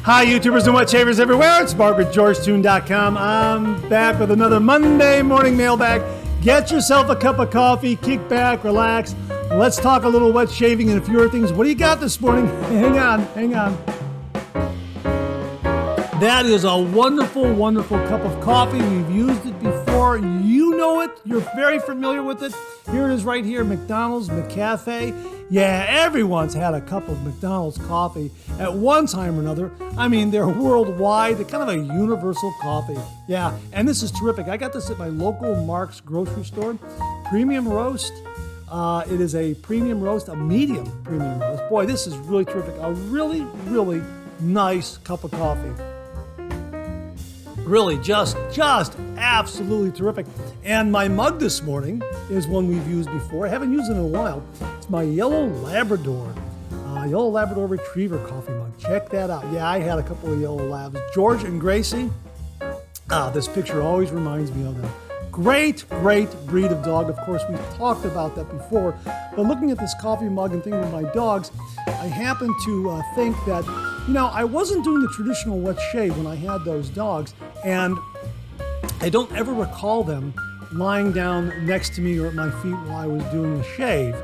Hi, YouTubers and wet shavers everywhere. It's Mark with GeorgeToon.com. I'm back with another Monday morning mailbag. Get yourself a cup of coffee, kick back, relax. Let's talk a little wet shaving and a few other things. What do you got this morning? Hang on. That is a wonderful, wonderful cup of coffee. We've used it before. You know it. You're very familiar with it. Here it is right here, McDonald's McCafe. Yeah, everyone's had a cup of McDonald's coffee at one time or another. I mean, they're worldwide. They're kind of a universal coffee. Yeah, and this is terrific. I got this at my local Mark's grocery store. Premium roast. It is a premium roast, a medium premium roast. Boy, this is really terrific. A really, really nice cup of coffee. Really, just absolutely terrific. And my mug this morning is one we've used before. I haven't used it in a while. It's my Yellow Labrador Retriever coffee mug. Check that out. Yeah, I had a couple of Yellow Labs. George and Gracie. This picture always reminds me of them. Great breed of dog. Of course, we've talked about that before. But looking at this coffee mug and thinking of my dogs, I happen to think that, I wasn't doing the traditional wet shave when I had those dogs, and I don't ever recall them lying down next to me or at my feet while I was doing a shave.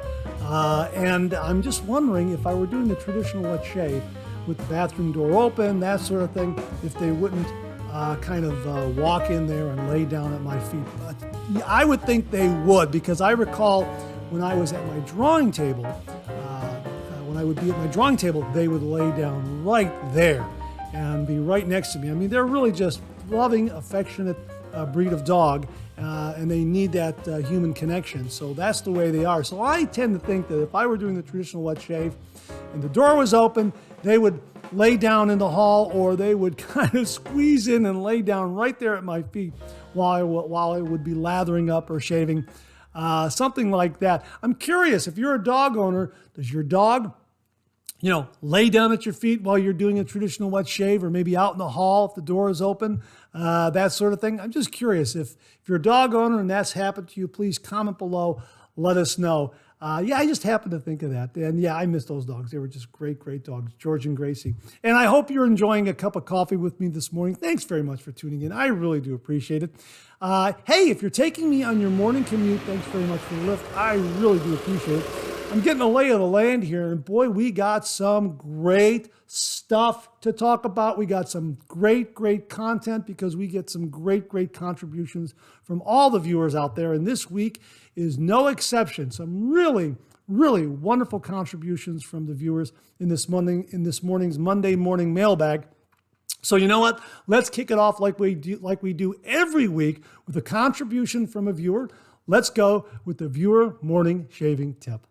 And I'm just wondering if I were doing the traditional wet shave with the bathroom door open, that sort of thing, if they wouldn't walk in there and lay down at my feet. But I would think they would, because I recall when I was at my drawing table, when I would be at my drawing table, they would lay down right there and be right next to me. I mean, they're really just loving, affectionate breed of dog, and they need that human connection. So that's the way they are. So I tend to think that if I were doing the traditional wet shave and the door was open, they would lay down in the hall, or they would kind of squeeze in and lay down right there at my feet while I would be lathering up or shaving, something like that. I'm curious, if you're a dog owner, does your dog lay down at your feet while you're doing a traditional wet shave, or maybe out in the hall if the door is open, that sort of thing? I'm just curious. If you're a dog owner and that's happened to you, please comment below. Let us know. I just happened to think of that. And yeah, I miss those dogs. They were just great dogs, George and Gracie. And I hope you're enjoying a cup of coffee with me this morning. Thanks very much for tuning in. I really do appreciate it. Hey, if you're taking me on your morning commute, thanks very much for the lift. I really do appreciate it. I'm getting a lay of the land here, and boy, we got some great stuff to talk about. We got some great content, because we get some great contributions from all the viewers out there, and this week is no exception. Some really wonderful contributions from the viewers in this morning's Monday morning mailbag. So you know what? Let's kick it off like we do every week with a contribution from a viewer. Let's go with the viewer morning shaving tip.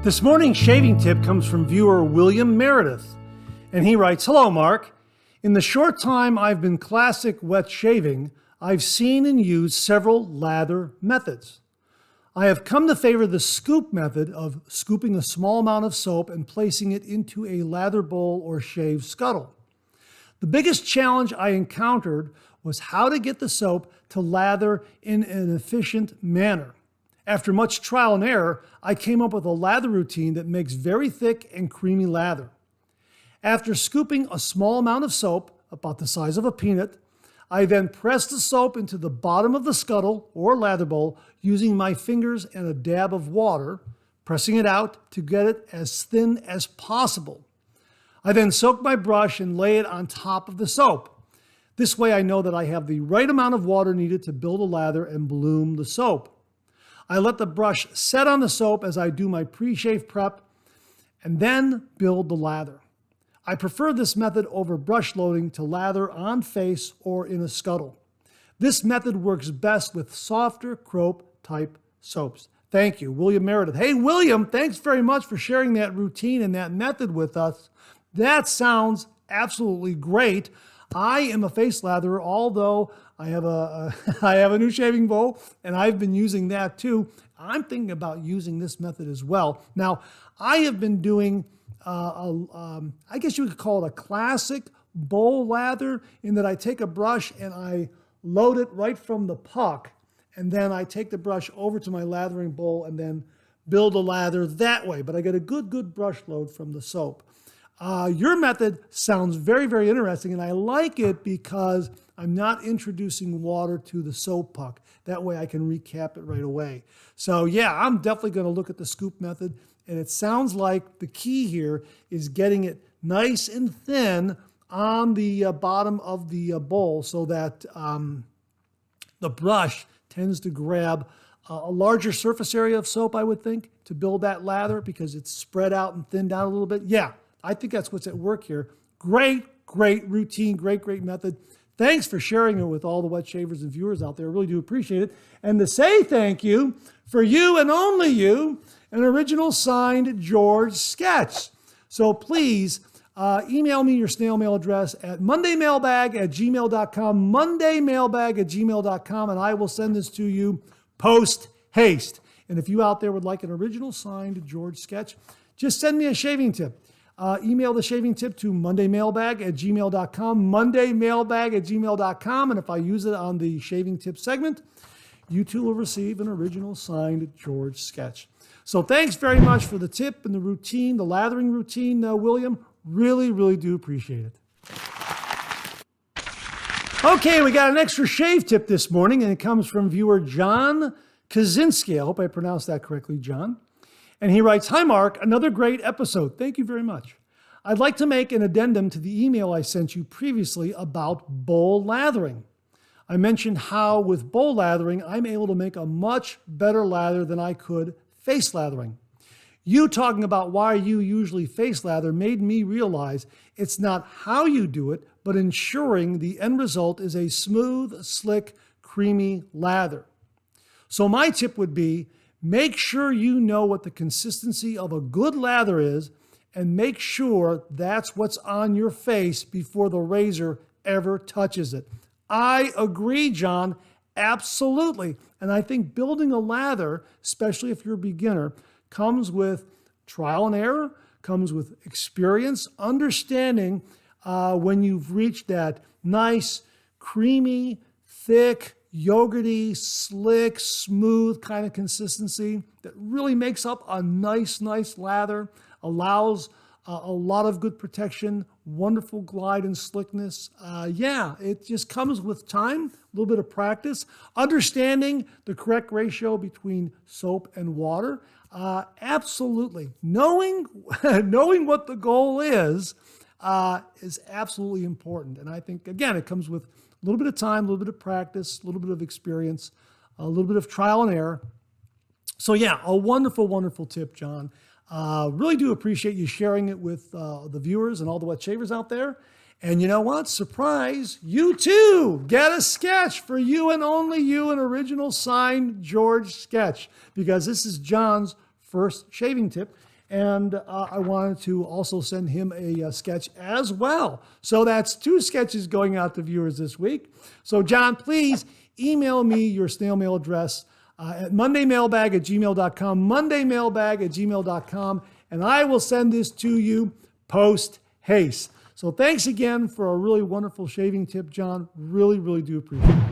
This morning's shaving tip comes from viewer William Meredith, and he writes, "Hello, Mark. In the short time I've been classic wet shaving, I've seen and used several lather methods. I have come to favor the scoop method of scooping a small amount of soap and placing it into a lather bowl or shave scuttle. The biggest challenge I encountered was how to get the soap to lather in an efficient manner. After much trial and error, I came up with a lather routine that makes very thick and creamy lather. After scooping a small amount of soap, about the size of a peanut, I then press the soap into the bottom of the scuttle or lather bowl using my fingers and a dab of water, pressing it out to get it as thin as possible. I then soak my brush and lay it on top of the soap. This way I know that I have the right amount of water needed to build a lather and bloom the soap. I let the brush set on the soap as I do my pre-shave prep and then build the lather. I prefer this method over brush loading to lather on face or in a scuttle. This method works best with softer crope type soaps. Thank you, William Meredith." Hey, William, thanks very much for sharing that routine and that method with us. That sounds absolutely great. I am a face latherer, although I have a new shaving bowl, and I've been using that too. I'm thinking about using this method as well. Now, I have been doing, I guess you could call it a classic bowl lather in that I take a brush and I load it right from the puck, and then I take the brush over to my lathering bowl and then build a lather that way. But I get a good brush load from the soap. Your method sounds very, very interesting, and I like it because I'm not introducing water to the soap puck. That way I can recap it right away. So yeah, I'm definitely going to look at the scoop method, and it sounds like the key here is getting it nice and thin on the bottom of the bowl so that the brush tends to grab a larger surface area of soap, I would think, to build that lather because it's spread out and thinned out a little bit. Yeah, I think that's what's at work here. Great routine, great method. Thanks for sharing it with all the wet shavers and viewers out there. I really do appreciate it. And to say thank you, for you and only you, an original signed George sketch. So please email me your snail mail address at mondaymailbag@gmail.com, mondaymailbag@gmail.com, and I will send this to you post haste. And if you out there would like an original signed George sketch, just send me a shaving tip. Email the shaving tip to mondaymailbag@gmail.com, mondaymailbag@gmail.com, and if I use it on the shaving tip segment, you too will receive an original signed George sketch. So thanks very much for the tip and the routine, the lathering routine, William. Really do appreciate it. Okay, we got an extra shave tip this morning, and it comes from viewer John Kaczynski. I hope I pronounced that correctly, John. And he writes, "Hi, Mark, another great episode. Thank you very much. I'd like to make an addendum to the email I sent you previously about bowl lathering. I mentioned how with bowl lathering, I'm able to make a much better lather than I could face lathering. You talking about why you usually face lather made me realize it's not how you do it, but ensuring the end result is a smooth, slick, creamy lather. So my tip would be, make sure you know what the consistency of a good lather is and make sure that's what's on your face before the razor ever touches it." I agree, John, absolutely. And I think building a lather, especially if you're a beginner, comes with trial and error, comes with experience, understanding when you've reached that nice, creamy, thick, yogurty, slick, smooth kind of consistency that really makes up a nice lather, allows a lot of good protection, wonderful glide and slickness. Yeah, it just comes with time, a little bit of practice, understanding the correct ratio between soap and water. Absolutely. Knowing what the goal is absolutely important. And I think, again, it comes with a little bit of time, a little bit of practice, a little bit of experience, a little bit of trial and error. So yeah, a wonderful tip, John. Really do appreciate you sharing it with the viewers and all the wet shavers out there. And you know what? Surprise, you too get a sketch for you and only you, an original signed George sketch, because this is John's first shaving tip. And I wanted to also send him a sketch as well. So that's 2 sketches going out to viewers this week. So John, please email me your snail mail address at mondaymailbag@gmail.com, mondaymailbag@gmail.com, and I will send this to you post haste. So thanks again for a really wonderful shaving tip, John. Really do appreciate it.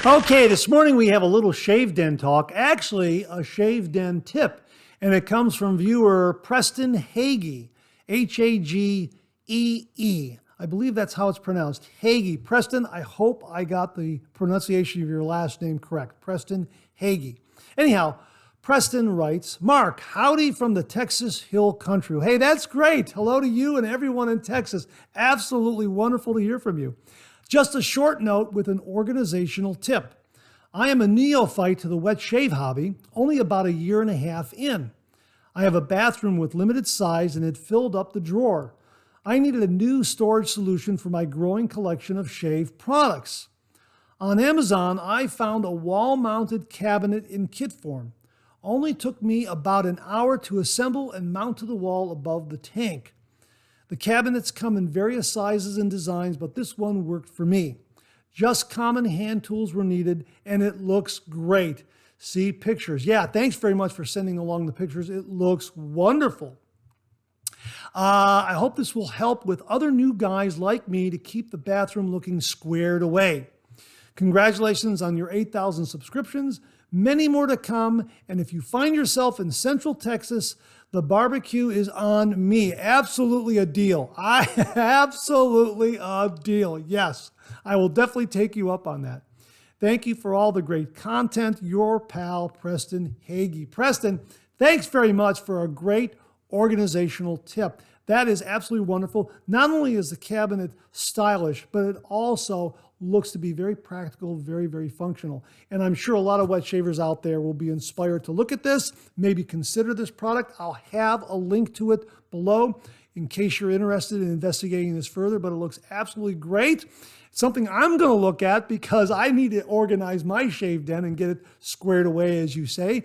Okay, this morning we have a little shave den talk, actually a shave den tip, and it comes from viewer Preston Hagee, Hagee. I believe that's how it's pronounced, Hagee. Preston, I hope I got the pronunciation of your last name correct, Preston Hagee. Anyhow, Preston writes, "Mark, howdy from the Texas Hill Country." Hey, that's great. Hello to you and everyone in Texas. Absolutely wonderful to hear from you. Just a short note with an organizational tip. I am a neophyte to the wet shave hobby, only about a year and a half in. I have a bathroom with limited size and it filled up the drawer. I needed a new storage solution for my growing collection of shave products. On Amazon, I found a wall-mounted cabinet in kit form. Only took me about an hour to assemble and mount to the wall above the tank. The cabinets come in various sizes and designs, but this one worked for me. Just common hand tools were needed, and it looks great. See pictures. Yeah, thanks very much for sending along the pictures. It looks wonderful. I hope this will help with other new guys like me to keep the bathroom looking squared away. Congratulations on your 8,000 subscriptions. Many more to come. And if you find yourself in Central Texas, the barbecue is on me. Absolutely a deal. Absolutely a deal. Yes, I will definitely take you up on that. Thank you for all the great content. Your pal, Preston Hagee. Preston, thanks very much for a great organizational tip. That is absolutely wonderful. Not only is the cabinet stylish, but it also looks to be very practical, very, very functional. And I'm sure a lot of wet shavers out there will be inspired to look at this, maybe consider this product. I'll have a link to it below in case you're interested in investigating this further, but it looks absolutely great. Something I'm going to look at because I need to organize my shave den and get it squared away, as you say.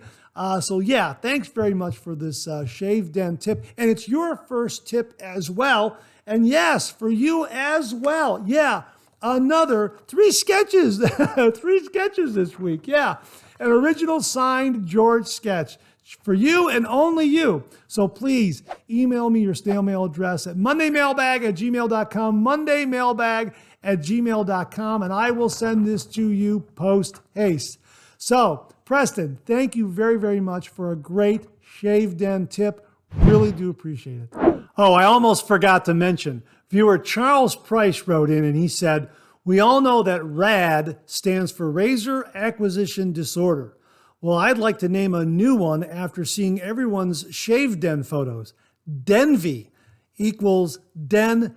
So yeah, thanks very much for this shave den tip. And it's your first tip as well. And yes, for you as well. Yeah, another 3 sketches. 3 sketches this week. Yeah, an original signed George sketch for you and only you. So please email me your snail mail address at mondaymailbag@gmail.com, mondaymailbag@gmail.com, and I will send this to you post haste. So Preston, thank you very, very much for a great shave den tip. Really do appreciate it. Oh, I almost forgot to mention, viewer Charles Price wrote in and he said, we all know that RAD stands for Razor Acquisition Disorder. Well, I'd like to name a new one after seeing everyone's shave den photos. Denvy equals den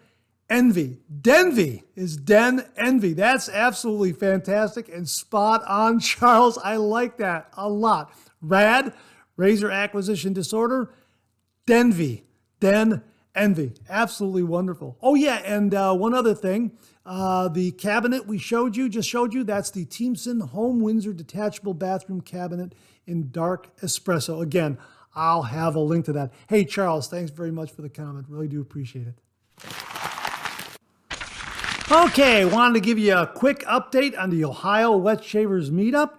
envy. Denvy is den envy. That's absolutely fantastic and spot on, Charles. I like that a lot. RAD, Razor Acquisition Disorder, Denvy, den envy. Absolutely wonderful. Oh yeah, and one other thing. The cabinet we just showed you, that's the Teamson Home Windsor Detachable Bathroom Cabinet in Dark Espresso. Again, I'll have a link to that. Hey, Charles, thanks very much for the comment. Really do appreciate it. Okay, wanted to give you a quick update on the Ohio Wet Shavers Meetup.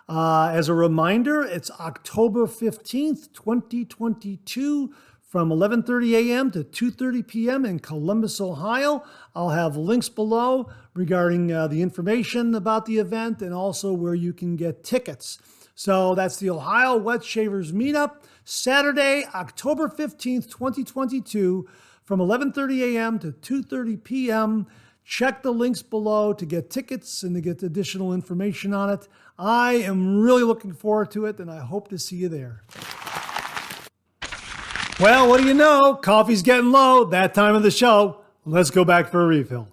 As a reminder, it's October 15th, 2022 from 11:30 a.m. to 2:30 p.m. in Columbus, Ohio. I'll have links below regarding the information about the event and also where you can get tickets. So that's the Ohio Wet Shavers Meetup, Saturday, October 15th, 2022 from 11:30 a.m. to 2:30 p.m. Check the links below to get tickets and to get additional information on it. I am really looking forward to it, and I hope to see you there. Well, what do you know? Coffee's getting low. That time of the show. Let's go back for a refill.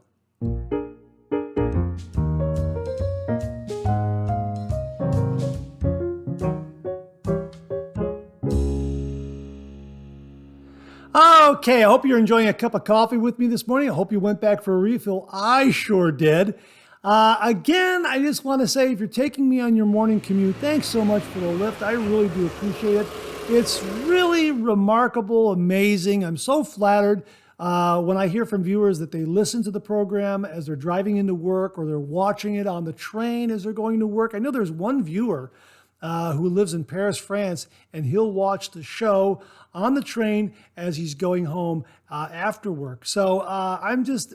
Okay, I hope you're enjoying a cup of coffee with me this morning. I hope you went back for a refill. I sure did. Again, I just want to say, if you're taking me on your morning commute, thanks so much for the lift. I really do appreciate it. It's really remarkable, amazing. I'm so flattered when I hear from viewers that they listen to the program as they're driving into work or they're watching it on the train as they're going to work. I know there's one viewer who lives in Paris, France, and he'll watch the show on the train as he's going home after work. So I'm just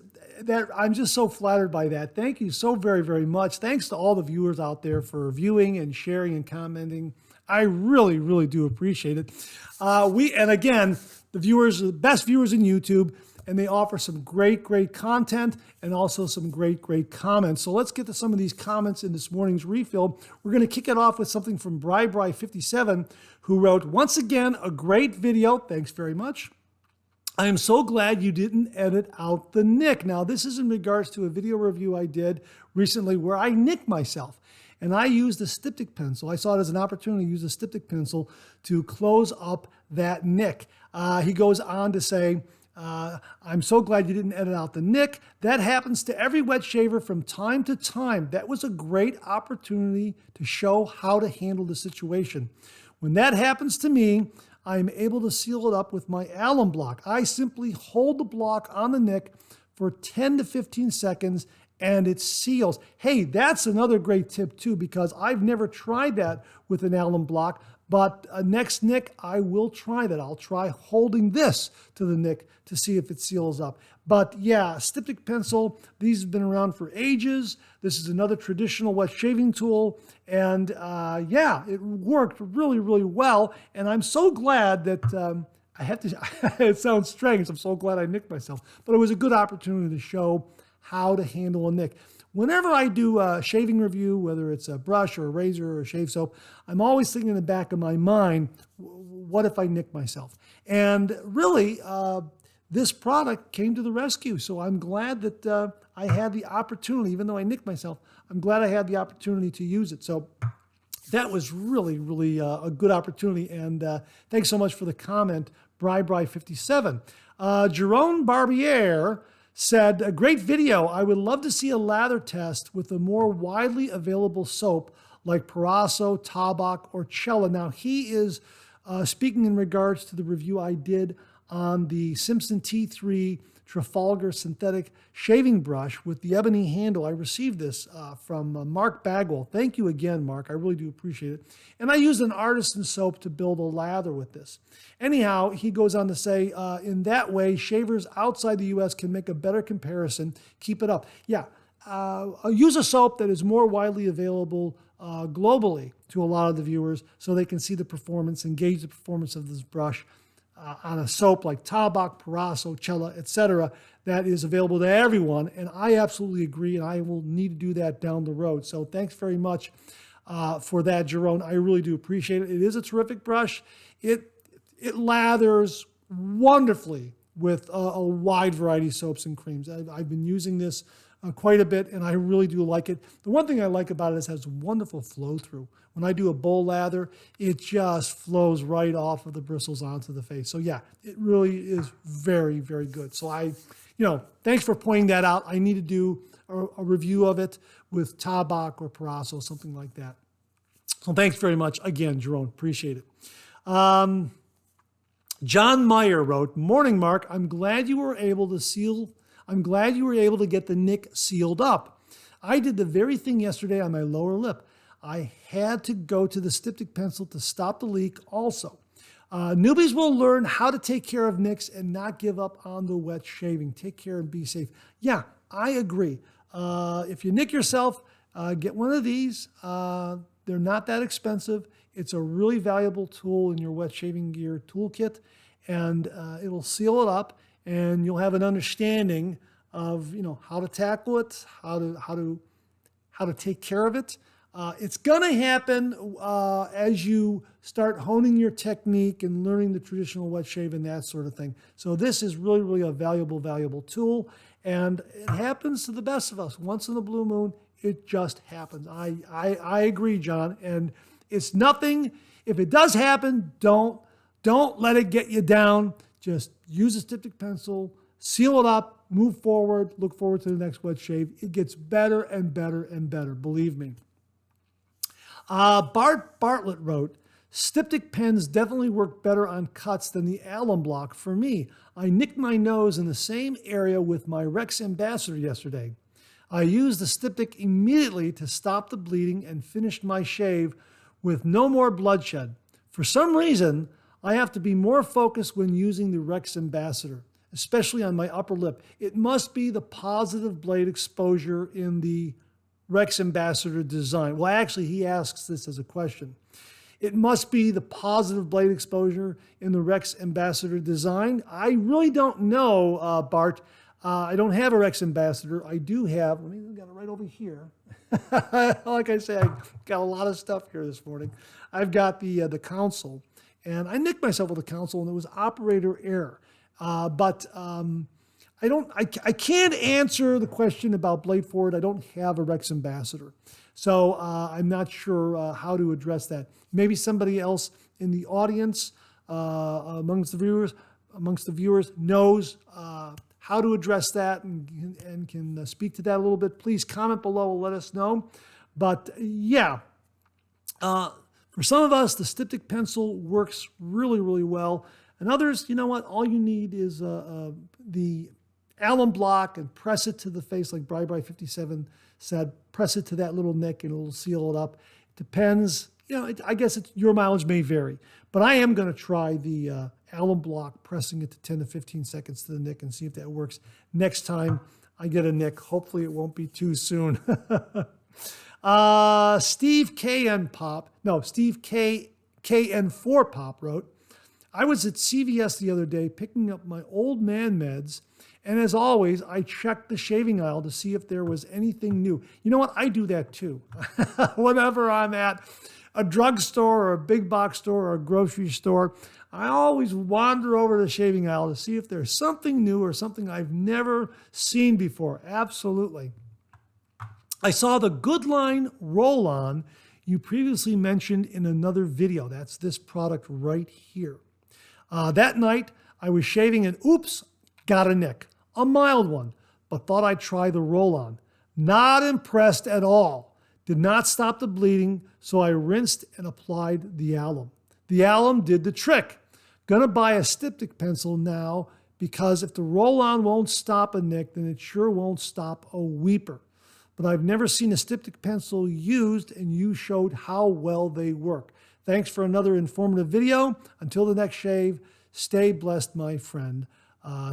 so flattered by that. Thank you so very, very much. Thanks to all the viewers out there for viewing and sharing and commenting. I really, really do appreciate it. And again, the best viewers in YouTube, and they offer some great, great content and also some great, great comments. So let's get to some of these comments in this morning's refill. We're going to kick it off with something from Bri57, who wrote, once again, a great video. Thanks very much. I am so glad you didn't edit out the nick. Now, this is in regards to a video review I did recently where I nicked myself. And I used a Styptic pencil. I saw it as an opportunity to use a Styptic pencil to close up that nick. He goes on to say, I'm so glad you didn't edit out the nick. That happens to every wet shaver from time to time. That was a great opportunity to show how to handle the situation. When that happens to me, I am able to seal it up with my alum block. I simply hold the block on the nick for 10 to 15 seconds and it seals. Hey, that's another great tip too, because I've never tried that with an alum block, But next nick, I will try that. I'll try holding this to the nick to see if it seals up. But yeah, Styptic pencil, these have been around for ages. This is another traditional wet shaving tool. And yeah, it worked really, really well. And I'm so glad that I have to, it sounds strange. I'm so glad I nicked myself. But it was a good opportunity to show how to handle a nick. Whenever I do a shaving review, whether it's a brush or a razor or a shave soap, I'm always thinking in the back of my mind, what if I nick myself? And really, this product came to the rescue. So I'm glad that I had the opportunity, even though I nicked myself, I'm glad I had the opportunity to use it. So that was really, really a good opportunity. And thanks so much for the comment, Bri57. Jerome Barbier said, a great video. I would love to see a lather test with a more widely available soap like Parasso, Tabac, or Cella. Now, he is speaking in regards to the review I did on the Simpson T3 Trafalgar synthetic shaving brush with the ebony handle. I received this from Mark Bagwell. Thank you again, Mark. I really do appreciate it. And I used an artisan soap to build a lather with this. Anyhow, he goes on to say, in that way, shavers outside the U.S. can make a better comparison. Keep it up. Yeah, use a soap that is more widely available globally to a lot of the viewers so they can see the performance and gauge the performance of this brush on a soap like Tabac, Parasso, Cella, etc. that is available to everyone. And I absolutely agree, and I will need to do that down the road. So thanks very much for that, Jerome. I really do appreciate it. It is a terrific brush. It lathers wonderfully with a wide variety of soaps and creams. I've been using this quite a bit, and I really do like it. The one thing I like about it is it has wonderful flow through. When I do a bowl lather, it just flows right off of the bristles onto the face. So yeah, it really is very, very good. So thanks for pointing that out. I need to do a review of it with Tabac or Parasso, something like that. So thanks very much again, Jerome. Appreciate it. John Meyer wrote, "Morning, Mark. I'm glad you were able to get the nick sealed up. I did the very thing yesterday on my lower lip. I had to go to the Styptic pencil to stop the leak also. Newbies will learn how to take care of nicks and not give up on the wet shaving. Take care and be safe." Yeah, I agree. If you nick yourself, get one of these. They're not that expensive. It's a really valuable tool in your wet shaving gear toolkit, and it'll seal it up, and you'll have an understanding of how to tackle it, how to take care of it. It's going to happen as you start honing your technique and learning the traditional wet shave and that sort of thing. So this is really, really a valuable tool, and it happens to the best of us. Once in a blue moon, it just happens. I agree, John, and it's nothing. If it does happen, don't let it get you down. Just use a Styptic pencil, seal it up, move forward, look forward to the next wet shave. It gets better and better and better, believe me. Bart Bartlett wrote, "Styptic pens definitely work better on cuts than the alum block for me. I nicked my nose in the same area with my Rex Ambassador yesterday. I used the Styptic immediately to stop the bleeding and finished my shave with no more bloodshed. For some reason, I have to be more focused when using the Rex Ambassador, especially on my upper lip. It must be the positive blade exposure in the Rex Ambassador design." Well, actually, he asks this as a question. It must be the positive blade exposure in the Rex Ambassador design. I really don't know, Bart. I don't have a Rex Ambassador. I do have, I got it right over here. Like I say, I got a lot of stuff here this morning. I've got the console, and I nicked myself with the console, and it was operator error. I can't answer the question about blade forward. I don't have a Rex Ambassador. So I'm not sure how to address that. Maybe somebody else in the audience, amongst the viewers knows how to address that and can speak to that a little bit. Please comment below and let us know. But yeah, for some of us, the Styptic pencil works really, really well. And others, you know what? All you need is the alum block and press it to the face, like Bri57 said. Press it to that little nick and it'll seal it up. It depends. I guess your mileage may vary, but I am going to try the alum block, pressing it to 10 to 15 seconds to the nick and see if that works next time I get a nick. Hopefully it won't be too soon. Steve KN4 Pop wrote, I was at CVS the other day picking up my old man meds, and as always, I checked the shaving aisle to see if there was anything new. You know what? I do that too. Whenever I'm at a drugstore or a big box store or a grocery store, I always wander over the shaving aisle to see if there's something new or something I've never seen before. Absolutely. I saw the Goodline roll-on you previously mentioned in another video. That's this product right here. That night, I was shaving and oops, got a nick. A mild one, but thought I'd try the roll-on. Not impressed at all. Did not stop the bleeding, so I rinsed and applied the alum. The alum did the trick. Gonna buy a Styptic pencil now because if the roll-on won't stop a nick, then it sure won't stop a weeper. But I've never seen a Styptic pencil used, and you showed how well they work. Thanks for another informative video. Until the next shave, stay blessed, my friend.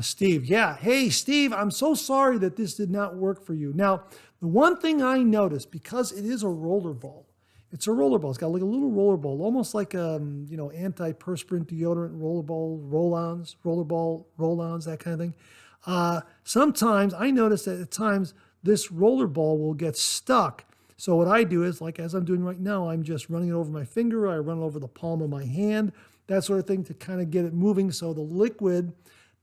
Steve. Yeah. Hey, Steve, I'm so sorry that this did not work for you. Now, the one thing I noticed, because it is a roller ball, it's a roller ball. It's got like a little roller ball, almost like antiperspirant deodorant roller ball, roll-ons, that kind of thing. Sometimes I notice that at times this roller ball will get stuck. So what I do is, like as I'm doing right now, I'm just running it over my finger. I run it over the palm of my hand, that sort of thing, to kind of get it moving so the liquid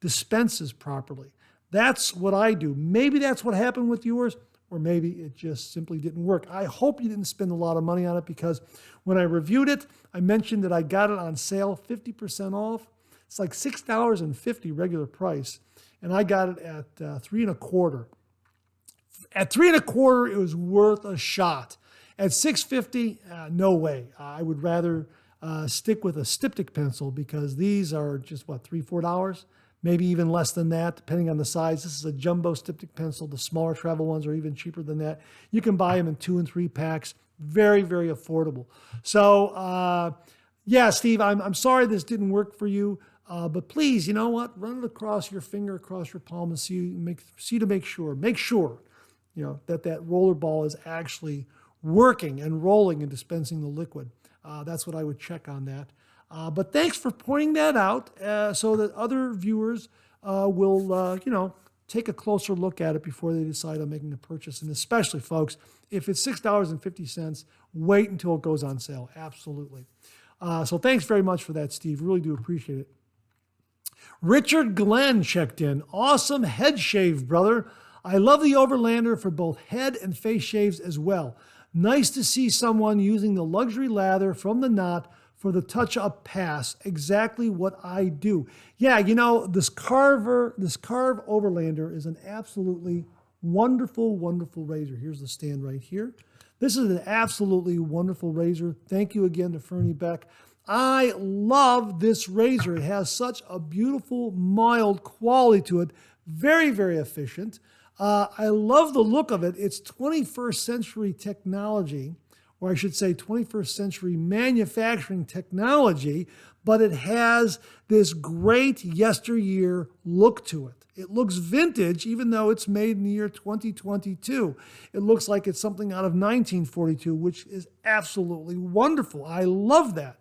dispenses properly. That's what I do. Maybe that's what happened with yours, or maybe it just simply didn't work. I hope you didn't spend a lot of money on it, because when I reviewed it, I mentioned that I got it on sale, 50% off. It's like $6.50 regular price, and I got it at $3.25. At $3.25, it was worth a shot. At $6.50, no way. I would rather stick with a Styptic pencil, because these are just, $3, $4? Maybe even less than that, depending on the size. This is a jumbo Styptic pencil. The smaller travel ones are even cheaper than that. You can buy them in 2 and 3 packs. Very, very affordable. So, yeah, Steve, I'm sorry this didn't work for you. But please, you know what? Run it across your finger, across your palm, and see to make sure. Make sure, that roller ball is actually working and rolling and dispensing the liquid. That's what I would check on that. But thanks for pointing that out so that other viewers will, take a closer look at it before they decide on making a purchase. And especially, folks, if it's $6.50, wait until it goes on sale. Absolutely. So thanks very much for that, Steve. Really do appreciate it. Richard Glenn checked in. Awesome head shave, brother. I love the Overlander for both head and face shaves as well. Nice to see someone using the luxury lather from the knot for the touch-up pass. Exactly what I do. Yeah, this Carve Overlander is an absolutely wonderful, wonderful razor. Here's the stand right here. This is an absolutely wonderful razor. Thank you again to Fernie Beck. I love this razor. It has such a beautiful, mild quality to it. Very, very efficient. I love the look of it. It's 21st century technology, or I should say 21st century manufacturing technology, but it has this great yesteryear look to it. It looks vintage, even though it's made in the year 2022. It looks like it's something out of 1942, which is absolutely wonderful. I love that.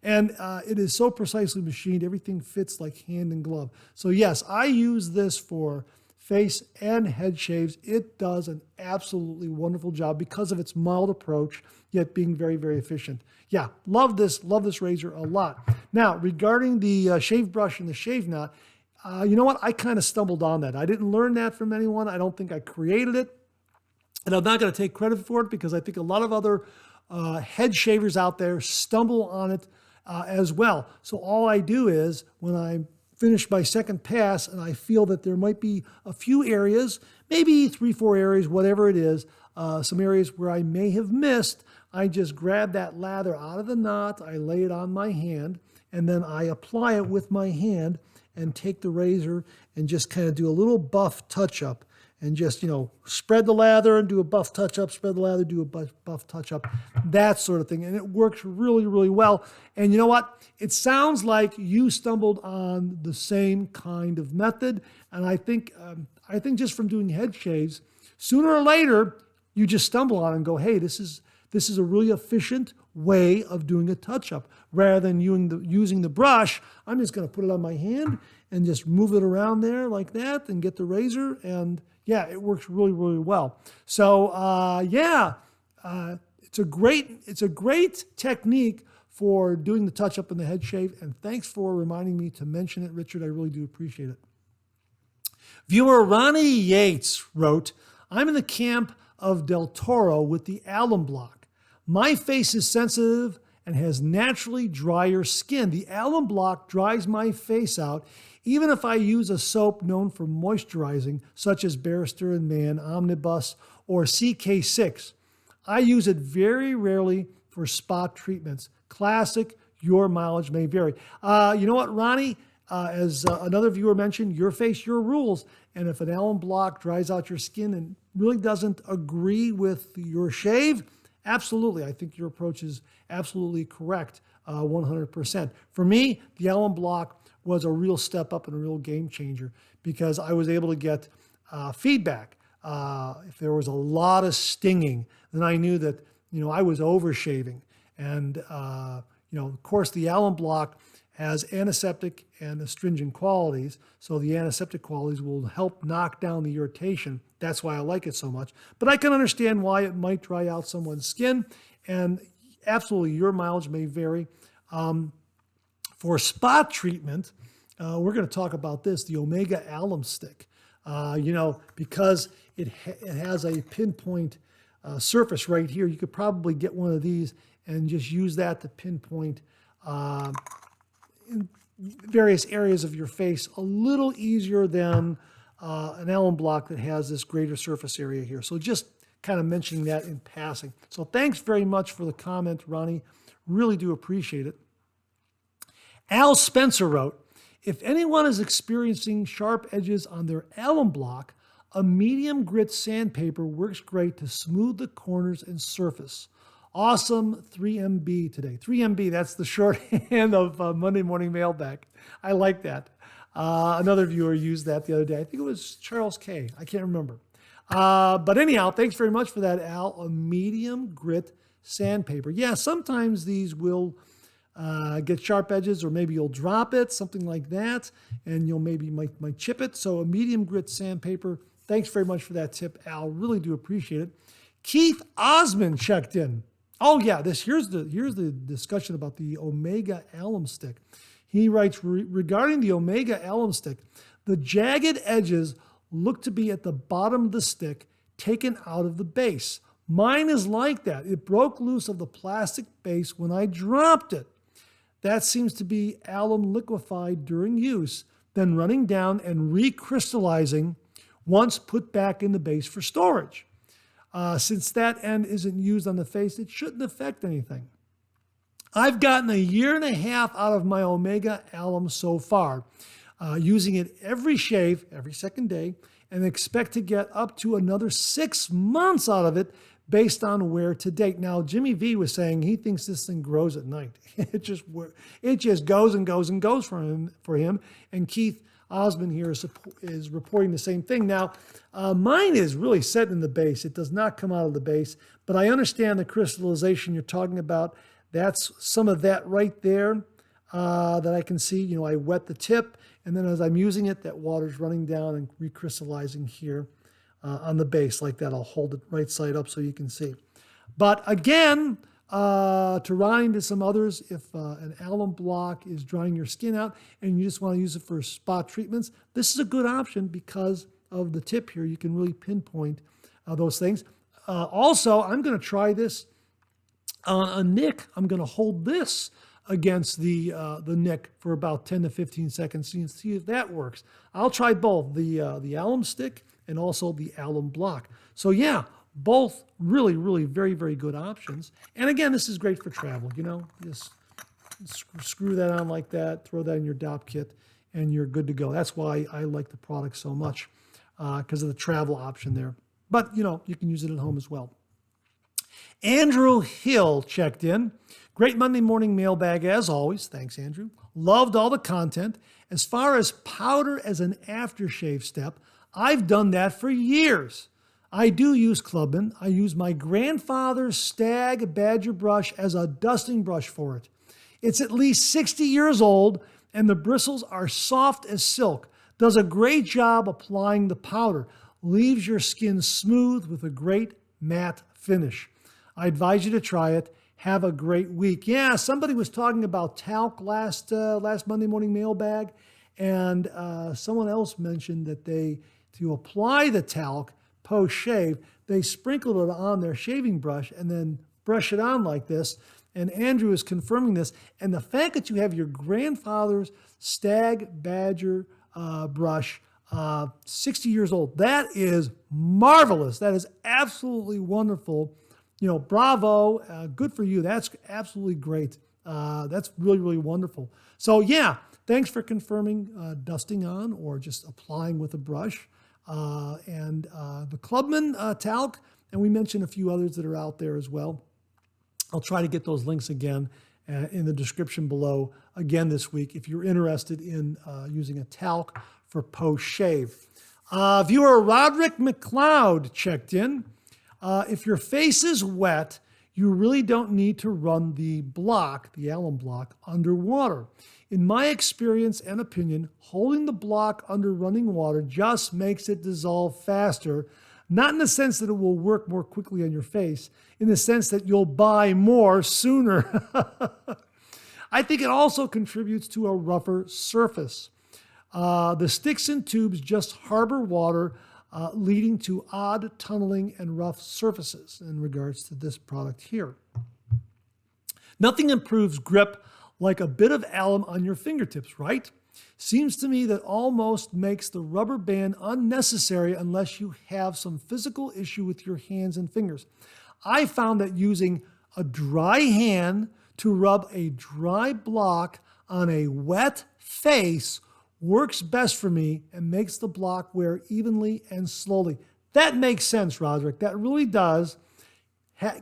And it is so precisely machined. Everything fits like hand in glove. So yes, I use this for face and head shaves. It does an absolutely wonderful job because of its mild approach, yet being very, very efficient. Yeah, love this razor a lot. Now, regarding the shave brush and the shave knot, you know what? I kind of stumbled on that. I didn't learn that from anyone. I don't think I created it. And I'm not going to take credit for it, because I think a lot of other head shavers out there stumble on it as well. So all I do is, when I finish my second pass and I feel that there might be a few areas, maybe 3-4 areas, whatever it is, some areas where I may have missed, I just grab that lather out of the knot, I lay it on my hand, and then I apply it with my hand and take the razor and just kind of do a little buff touch-up. and just, spread the lather and do a buff touch-up, spread the lather, do a buff touch-up, that sort of thing. And it works really, really well. And you know what? It sounds like you stumbled on the same kind of method. And I think just from doing head shaves, sooner or later, you just stumble on it and go, hey, this is a really efficient way of doing a touch-up. Rather than using the brush, I'm just going to put it on my hand and just move it around there like that and get the razor. And yeah, it works really, really well. So it's a great technique for doing the touch-up and the head shave. And thanks for reminding me to mention it, Richard. I really do appreciate it. Viewer Ronnie Yates wrote, I'm in the camp of Del Toro with the Alum block. My face is sensitive and has naturally drier skin. The Alum block dries my face out, even if I use a soap known for moisturizing, such as Barrister and Mann, Omnibus, or CK6. I use it very rarely for spot treatments. Classic, your mileage may vary. You know what, Ronnie? As another viewer mentioned, your face, your rules. And if an alum block dries out your skin and really doesn't agree with your shave, absolutely. I think your approach is absolutely correct, 100%. For me, the alum block was a real step up and a real game changer because I was able to get feedback. If there was a lot of stinging, then I knew that, I was overshaving. And, of course, the alum block has antiseptic and astringent qualities. So the antiseptic qualities will help knock down the irritation. That's why I like it so much. But I can understand why it might dry out someone's skin. And absolutely, your mileage may vary. For spot treatment, we're going to talk about this, the Omega Alum Stick. Because it has a pinpoint surface right here, you could probably get one of these and just use that to pinpoint in various areas of your face a little easier than an alum block that has this greater surface area here. So just kind of mentioning that in passing. So thanks very much for the comment, Ronnie. Really do appreciate it. Al Spencer wrote, if anyone is experiencing sharp edges on their alum block, a medium grit sandpaper works great to smooth the corners and surface. Awesome 3MB today. 3MB, that's the shorthand of Monday Morning Mailbag. I like that. Another viewer used that the other day. I think it was Charles K. I can't remember. But anyhow, thanks very much for that, Al. A medium grit sandpaper. Yeah, sometimes these will get sharp edges, or maybe you'll drop it, something like that, and you'll maybe might chip it. So a medium grit sandpaper. Thanks very much for that tip, Al. Really do appreciate it. Keith Osmond checked in. Oh yeah, here's the discussion about the Omega Alum Stick. He writes, regarding the Omega Alum Stick, the jagged edges look to be at the bottom of the stick, taken out of the base. Mine is like that. It broke loose of the plastic base when I dropped it. That seems to be alum liquefied during use, then running down and recrystallizing once put back in the base for storage. Since that end isn't used on the face, it shouldn't affect anything. I've gotten 1.5 years out of my Omega Alum so far, using it every shave, every second day, and expect to get up to another 6 months out of it based on wear to date. Now, Jimmy V was saying he thinks this thing grows at night. It just goes and goes and goes for him. And Keith Osmond here is reporting the same thing. Now, mine is really set in the base. It does not come out of the base, but I understand the crystallization you're talking about. That's some of that right there that I can see. I wet the tip, and then as I'm using it, that water's running down and recrystallizing here on the base like that. I'll hold it right side up so you can see. But again, to Ronnie, to some others, if an alum block is drying your skin out and you just want to use it for spot treatments, this is a good option because of the tip here. You can really pinpoint those things. Also, I'm going to try this on a nick. I'm going to hold this against the nick for about 10 to 15 seconds and see if that works. I'll try both, the alum stick and also the alum block. So yeah, both really, really very, very good options. And again, this is great for travel. Just screw that on like that, throw that in your DOP kit, and you're good to go. That's why I like the product so much. because of the travel option there. But, you can use it at home as well. Andrew Hill checked in. Great Monday morning mailbag as always. Thanks, Andrew. Loved all the content. As far as powder as an aftershave step, I've done that for years. I do use Clubman. I use my grandfather's Stag Badger brush as a dusting brush for it. It's at least 60 years old, and the bristles are soft as silk. Does a great job applying the powder. Leaves your skin smooth with a great matte finish. I advise you to try it. Have a great week. Yeah, somebody was talking about talc last Monday morning mailbag, and someone else mentioned that to apply the talc post-shave, they sprinkled it on their shaving brush and then brush it on like this. And Andrew is confirming this. And the fact that you have your grandfather's Stag Badger brush, 60 years old, that is marvelous. That is absolutely wonderful. Bravo. Good for you. That's absolutely great. That's really, really wonderful. So yeah, thanks for confirming dusting on or just applying with a brush. And the Clubman talc, and we mentioned a few others that are out there as well. I'll try to get those links again in the description below again this week if you're interested in using a talc for post-shave. Viewer Roderick McLeod checked in. If your face is wet, you really don't need to run the alum block, underwater. In my experience and opinion, holding the block under running water just makes it dissolve faster, not in the sense that it will work more quickly on your face, in the sense that you'll buy more sooner. I think it also contributes to a rougher surface. The sticks and tubes just harbor water, leading to odd tunneling and rough surfaces in regards to this product here. Nothing improves grip like a bit of alum on your fingertips, right? Seems to me that almost makes the rubber band unnecessary unless you have some physical issue with your hands and fingers. I found that using a dry hand to rub a dry block on a wet face works best for me and makes the block wear evenly and slowly. That makes sense, Roderick. That really does.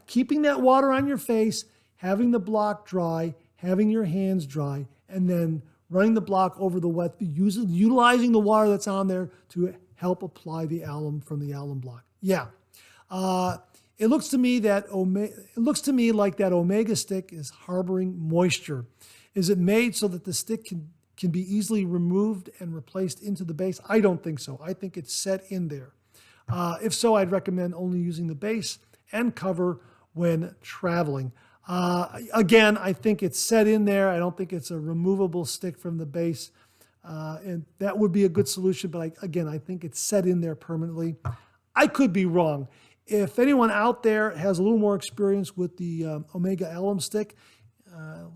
Keeping that water on your face, having the block dry, having your hands dry, and then running the block over the wet, utilizing the water that's on there to help apply the alum from the alum block. Yeah. It looks to me like that Omega stick is harboring moisture. Is it made so that the stick can be easily removed and replaced into the base? I don't think so. I think it's set in there. If so, I'd recommend only using the base and cover when traveling. Again, I think it's set in there. I don't think it's a removable stick from the base. And that would be a good solution. But I think it's set in there permanently. I could be wrong. If anyone out there has a little more experience with the Omega alum stick,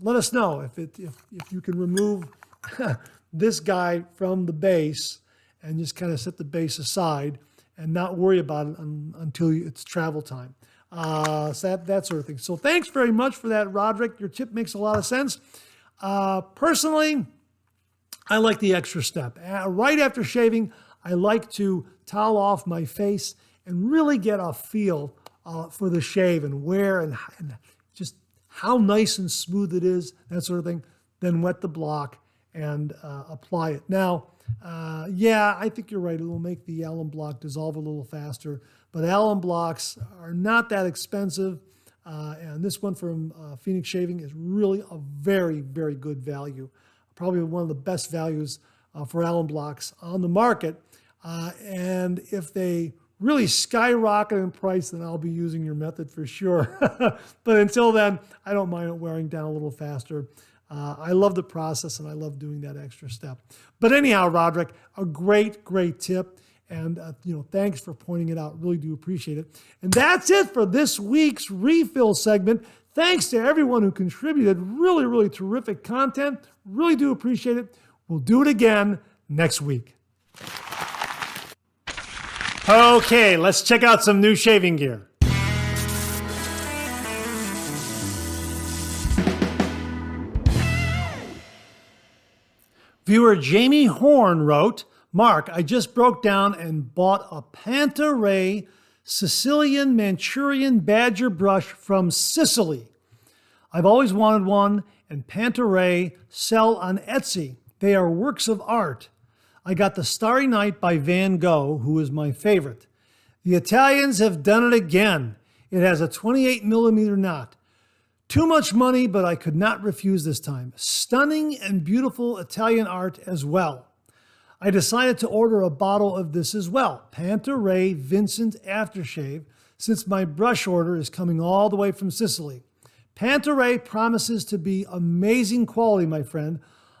let us know if you can remove this guy from the base and just kind of set the base aside and not worry about it until it's travel time. So that sort of thing. So thanks very much for that, Roderick. Your tip makes a lot of sense. Personally, I like the extra step. Right after shaving, I like to towel off my face and really get a feel for the shave and wear and just how nice and smooth it is, that sort of thing. Then wet the block and apply it. Now, I think you're right. It will make the alum block dissolve a little faster. But alum blocks are not that expensive. And this one from Phoenix Shaving is really a very, very good value. Probably one of the best values for alum blocks on the market. And if they really skyrocket in price, then I'll be using your method for sure. But until then, I don't mind it wearing down a little faster. I love the process and I love doing that extra step. But anyhow, Roderick, a great, great tip. And, thanks for pointing it out. Really do appreciate it. And that's it for this week's refill segment. Thanks to everyone who contributed. Really, really terrific content. Really do appreciate it. We'll do it again next week. Okay, let's check out some new shaving gear. Viewer Jamie Horn wrote, Mark, I just broke down and bought a Panta Rei Sicilian Manchurian Badger brush from Sicily. I've always wanted one, and Panta Rei sell on Etsy. They are works of art. I got the Starry Night by Van Gogh, who is my favorite. The Italians have done it again. It has a 28 millimeter knot. Too much money, but I could not refuse this time. Stunning and beautiful Italian art as well. I decided to order a bottle of this as well, Panta Rei Vincent Aftershave, since my brush order is coming all the way from Sicily. Panta Rei promises to be amazing quality, my friend.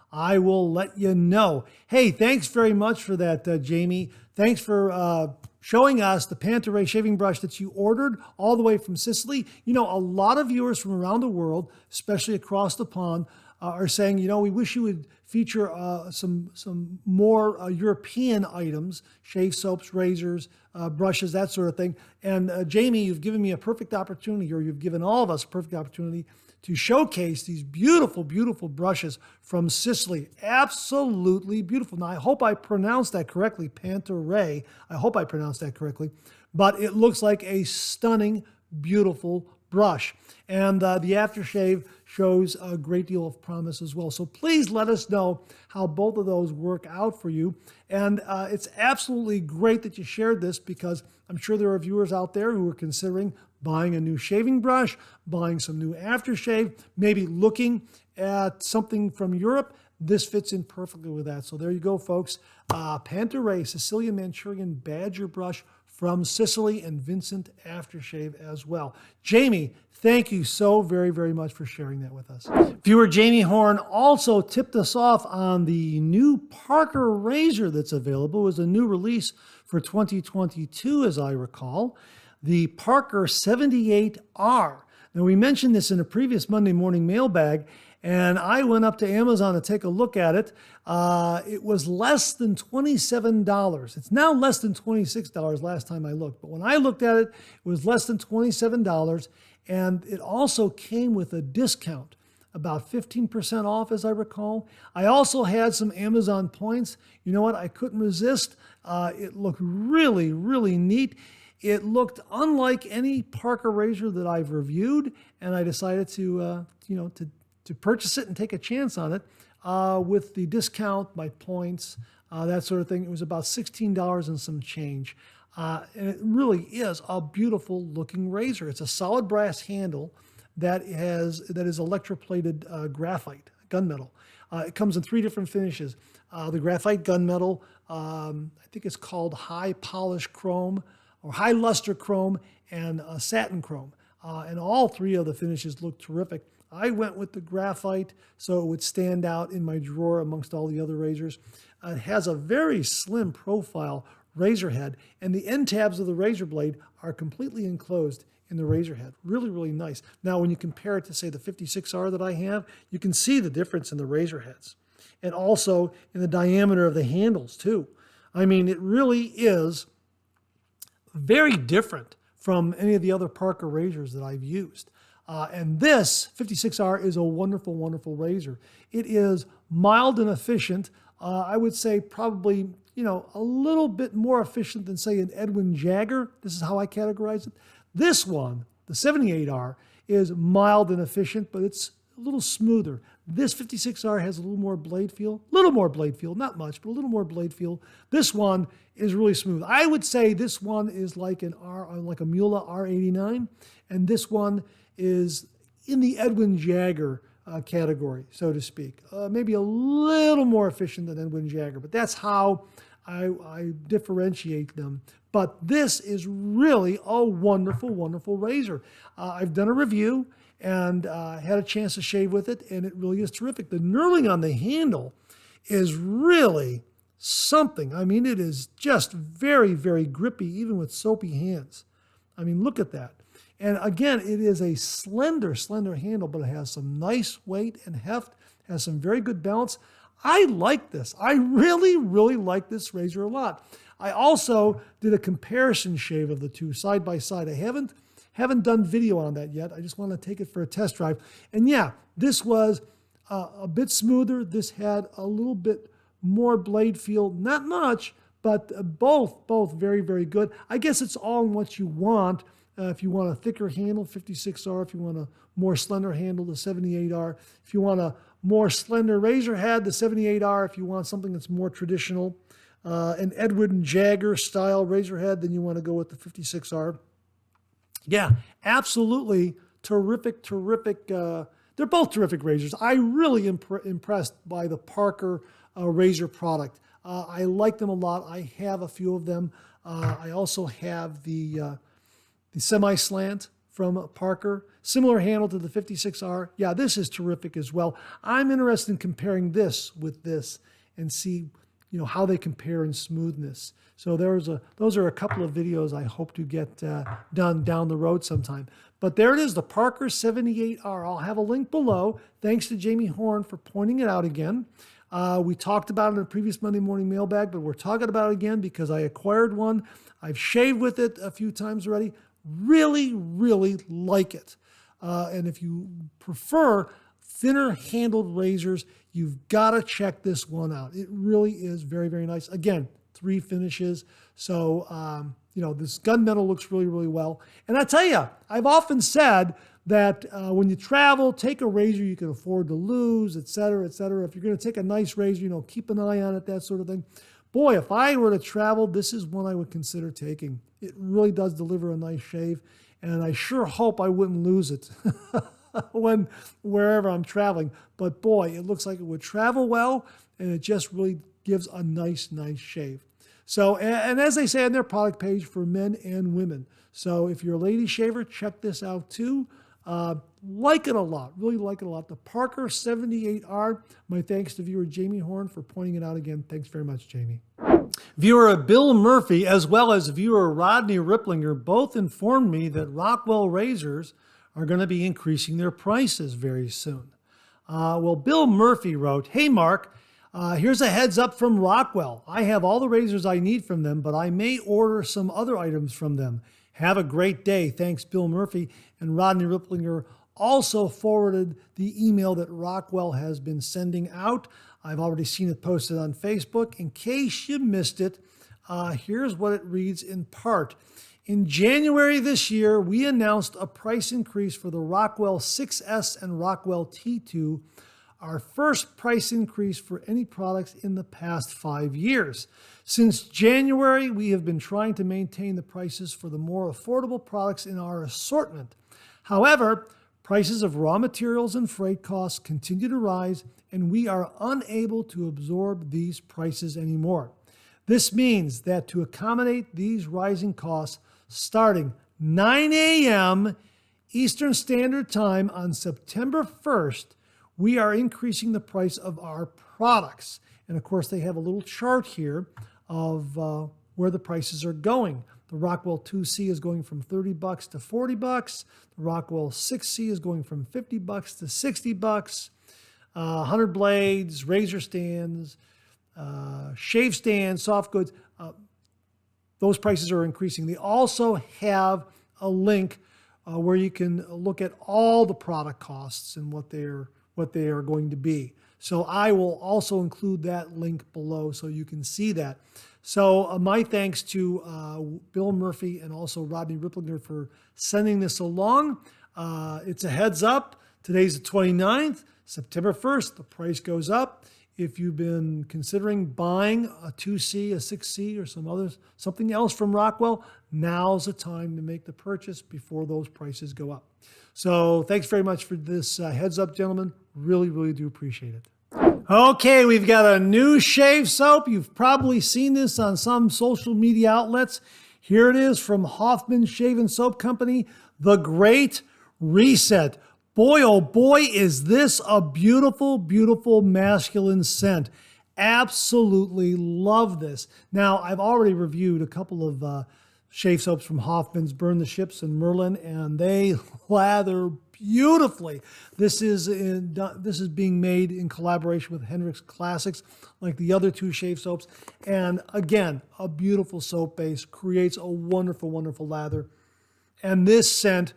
I will let you know. Hey, thanks very much for that, Jamie. Thanks for showing us the Panta Rei shaving brush that you ordered all the way from Sicily. You know, a lot of viewers from around the world, especially across the pond, are saying, you know, we wish you would feature some more European items, shave soaps, razors, brushes, that sort of thing. And Jamie, you've given me a perfect opportunity, or you've given all of us a perfect opportunity to showcase these beautiful, beautiful brushes from Sicily. Absolutely beautiful. Now, I hope I pronounced that correctly, Panta Rei. I hope I pronounced that correctly. But it looks like a stunning, beautiful brush. And the aftershave shows a great deal of promise as well. So please let us know how both of those work out for you. And it's absolutely great that you shared this, because I'm sure there are viewers out there who are considering buying a new shaving brush, buying some new aftershave, maybe looking at something from Europe. This fits in perfectly with that. So there you go, folks. Panta Rei Sicilian Manchurian Badger brush from Sicily, and Vincent Aftershave as well. Jamie, thank you so very, very much for sharing that with us. Viewer Jamie Horn also tipped us off on the new Prker razor that's available. It was a new release for 2022, as I recall, the Prker 78R. Now, we mentioned this in a previous Monday morning mailbag, and I went up to Amazon to take a look at it. It was less than $27. It's now less than $26 last time I looked. But when I looked at it, it was less than $27. And it also came with a discount, about 15% off, as I recall. I also had some Amazon points. You know what? I couldn't resist. It looked really, really neat. It looked unlike any Prker razor that I've reviewed, and I decided to purchase it and take a chance on it with the discount, my points, that sort of thing. It was about $16 and some change. And it really is a beautiful looking razor. It's a solid brass handle that is electroplated graphite, gunmetal. It comes in 3 different finishes. The graphite gunmetal, I think it's called high polish chrome or high luster chrome, and satin chrome. And all 3 of the finishes look terrific. I went with the graphite so it would stand out in my drawer amongst all the other razors. It has a very slim profile razor head, and the end tabs of the razor blade are completely enclosed in the razor head. Really, really nice. Now, when you compare it to, say, the 56R that I have, you can see the difference in the razor heads, and also in the diameter of the handles, too. I mean, it really is very different from any of the other Prker razors that I've used. And this 56R is a wonderful, wonderful razor. It is mild and efficient. I would say probably, a little bit more efficient than, say, an Edwin Jagger. This is how I categorize it. This one, the 78R, is mild and efficient, but it's a little smoother. This 56R has a little more blade feel, not much, but a little more blade feel. This one is really smooth. I would say this one is like a Mula R89, and this one is in the Edwin Jagger category, so to speak. Maybe a little more efficient than Edwin Jagger, but that's how I differentiate them. But this is really a wonderful, wonderful razor. I've done a review and had a chance to shave with it, and it really is terrific. The knurling on the handle is really something. I mean, it is just very, very grippy, even with soapy hands. I mean, look at that. And again, it is a slender, slender handle, but it has some nice weight and heft, has some very good balance. I like this. I really, really like this razor a lot. I also did a comparison shave of the two side by side. I haven't done video on that yet. I just want to take it for a test drive. And yeah, this was a bit smoother. This had a little bit more blade feel, not much, but both very, very good. I guess it's all in what you want. If you want a thicker handle, 56R. If you want a more slender handle, the 78R. If you want a more slender razor head, the 78R. If you want something that's more traditional, an Edward and Jagger style razor head, then you want to go with the 56R. Yeah, absolutely terrific. They're both terrific razors. I really impressed by the Prker razor product. I like them a lot. I have a few of them. I also have the semi-slant from Prker. Similar handle to the 56R. Yeah, this is terrific as well. I'm interested in comparing this with this and see, how they compare in smoothness. So those are a couple of videos I hope to get done down the road sometime. But there it is, the Prker 78R. I'll have a link below. Thanks to Jamie Horn for pointing it out again. We talked about it in the previous Monday morning mailbag, but we're talking about it again because I acquired one. I've shaved with it a few times already. Really, really like it. And if you prefer thinner handled razors, you've got to check this one out. It really is very, very nice. Again, 3 finishes. So, this gunmetal looks really, really well. And I tell you, I've often said that when you travel, take a razor you can afford to lose, et cetera, et cetera. If you're going to take a nice razor, keep an eye on it, that sort of thing. Boy, if I were to travel, this is one I would consider taking. It really does deliver a nice shave, and I sure hope I wouldn't lose it wherever I'm traveling. But boy, it looks like it would travel well, and it just really gives a nice shave. So, and as they say on their product page, for men and women. So if you're a lady shaver, check this out too. Like it a lot, really like it a lot. The Prker 78R. My thanks to viewer Jamie Horn for pointing it out again. Thanks very much, Jamie. Viewer Bill Murphy, as well as viewer Rodney Ripplinger, both informed me that Rockwell razors are going to be increasing their prices very soon. Well, Bill Murphy wrote, "Hey, Mark, here's a heads up from Rockwell. I have all the razors I need from them, but I may order some other items from them. Have a great day." Thanks, Bill Murphy. And Rodney Ripplinger also forwarded the email that Rockwell has been sending out. I've already seen it posted on Facebook. In case you missed it, here's what it reads in part. In January this year, we announced a price increase for the Rockwell 6S and Rockwell T2, our first price increase for any products in the past 5 years. Since January, we have been trying to maintain the prices for the more affordable products in our assortment. However, prices of raw materials and freight costs continue to rise, and we are unable to absorb these prices anymore. This means that to accommodate these rising costs, starting 9 a.m. Eastern Standard Time on September 1st, we are increasing the price of our products. And of course, they have a little chart here of where the prices are going. The Rockwell 2C is going from $30 to $40. The Rockwell 6C is going from $50 to $60. 100 blades, razor stands, shave stands, soft goods, those prices are increasing. They also have a link where you can look at all the product costs and what they are going to be. So I will also include that link below so you can see that. So my thanks to Bill Murphy and also Rodney Ripplinger for sending this along. It's a heads up. Today's the 29th. September 1st, the price goes up. If you've been considering buying a 2C, a 6C, or something else from Rockwell, now's the time to make the purchase before those prices go up. So thanks very much for this heads up, gentlemen. Really, really do appreciate it. Okay, we've got a new shave soap. You've probably seen this on some social media outlets. Here it is from Hoffman Shave and Soap Company, The Great Reset. Boy, oh boy, is this a beautiful, beautiful masculine scent. Absolutely love this. Now, I've already reviewed a couple of shave soaps from Hoffman's, Burn the Ships and Merlin, and they lather beautifully. This is being made in collaboration with Hendrix Classics, like the other two shave soaps. And again, a beautiful soap base, creates a wonderful, wonderful lather. And this scent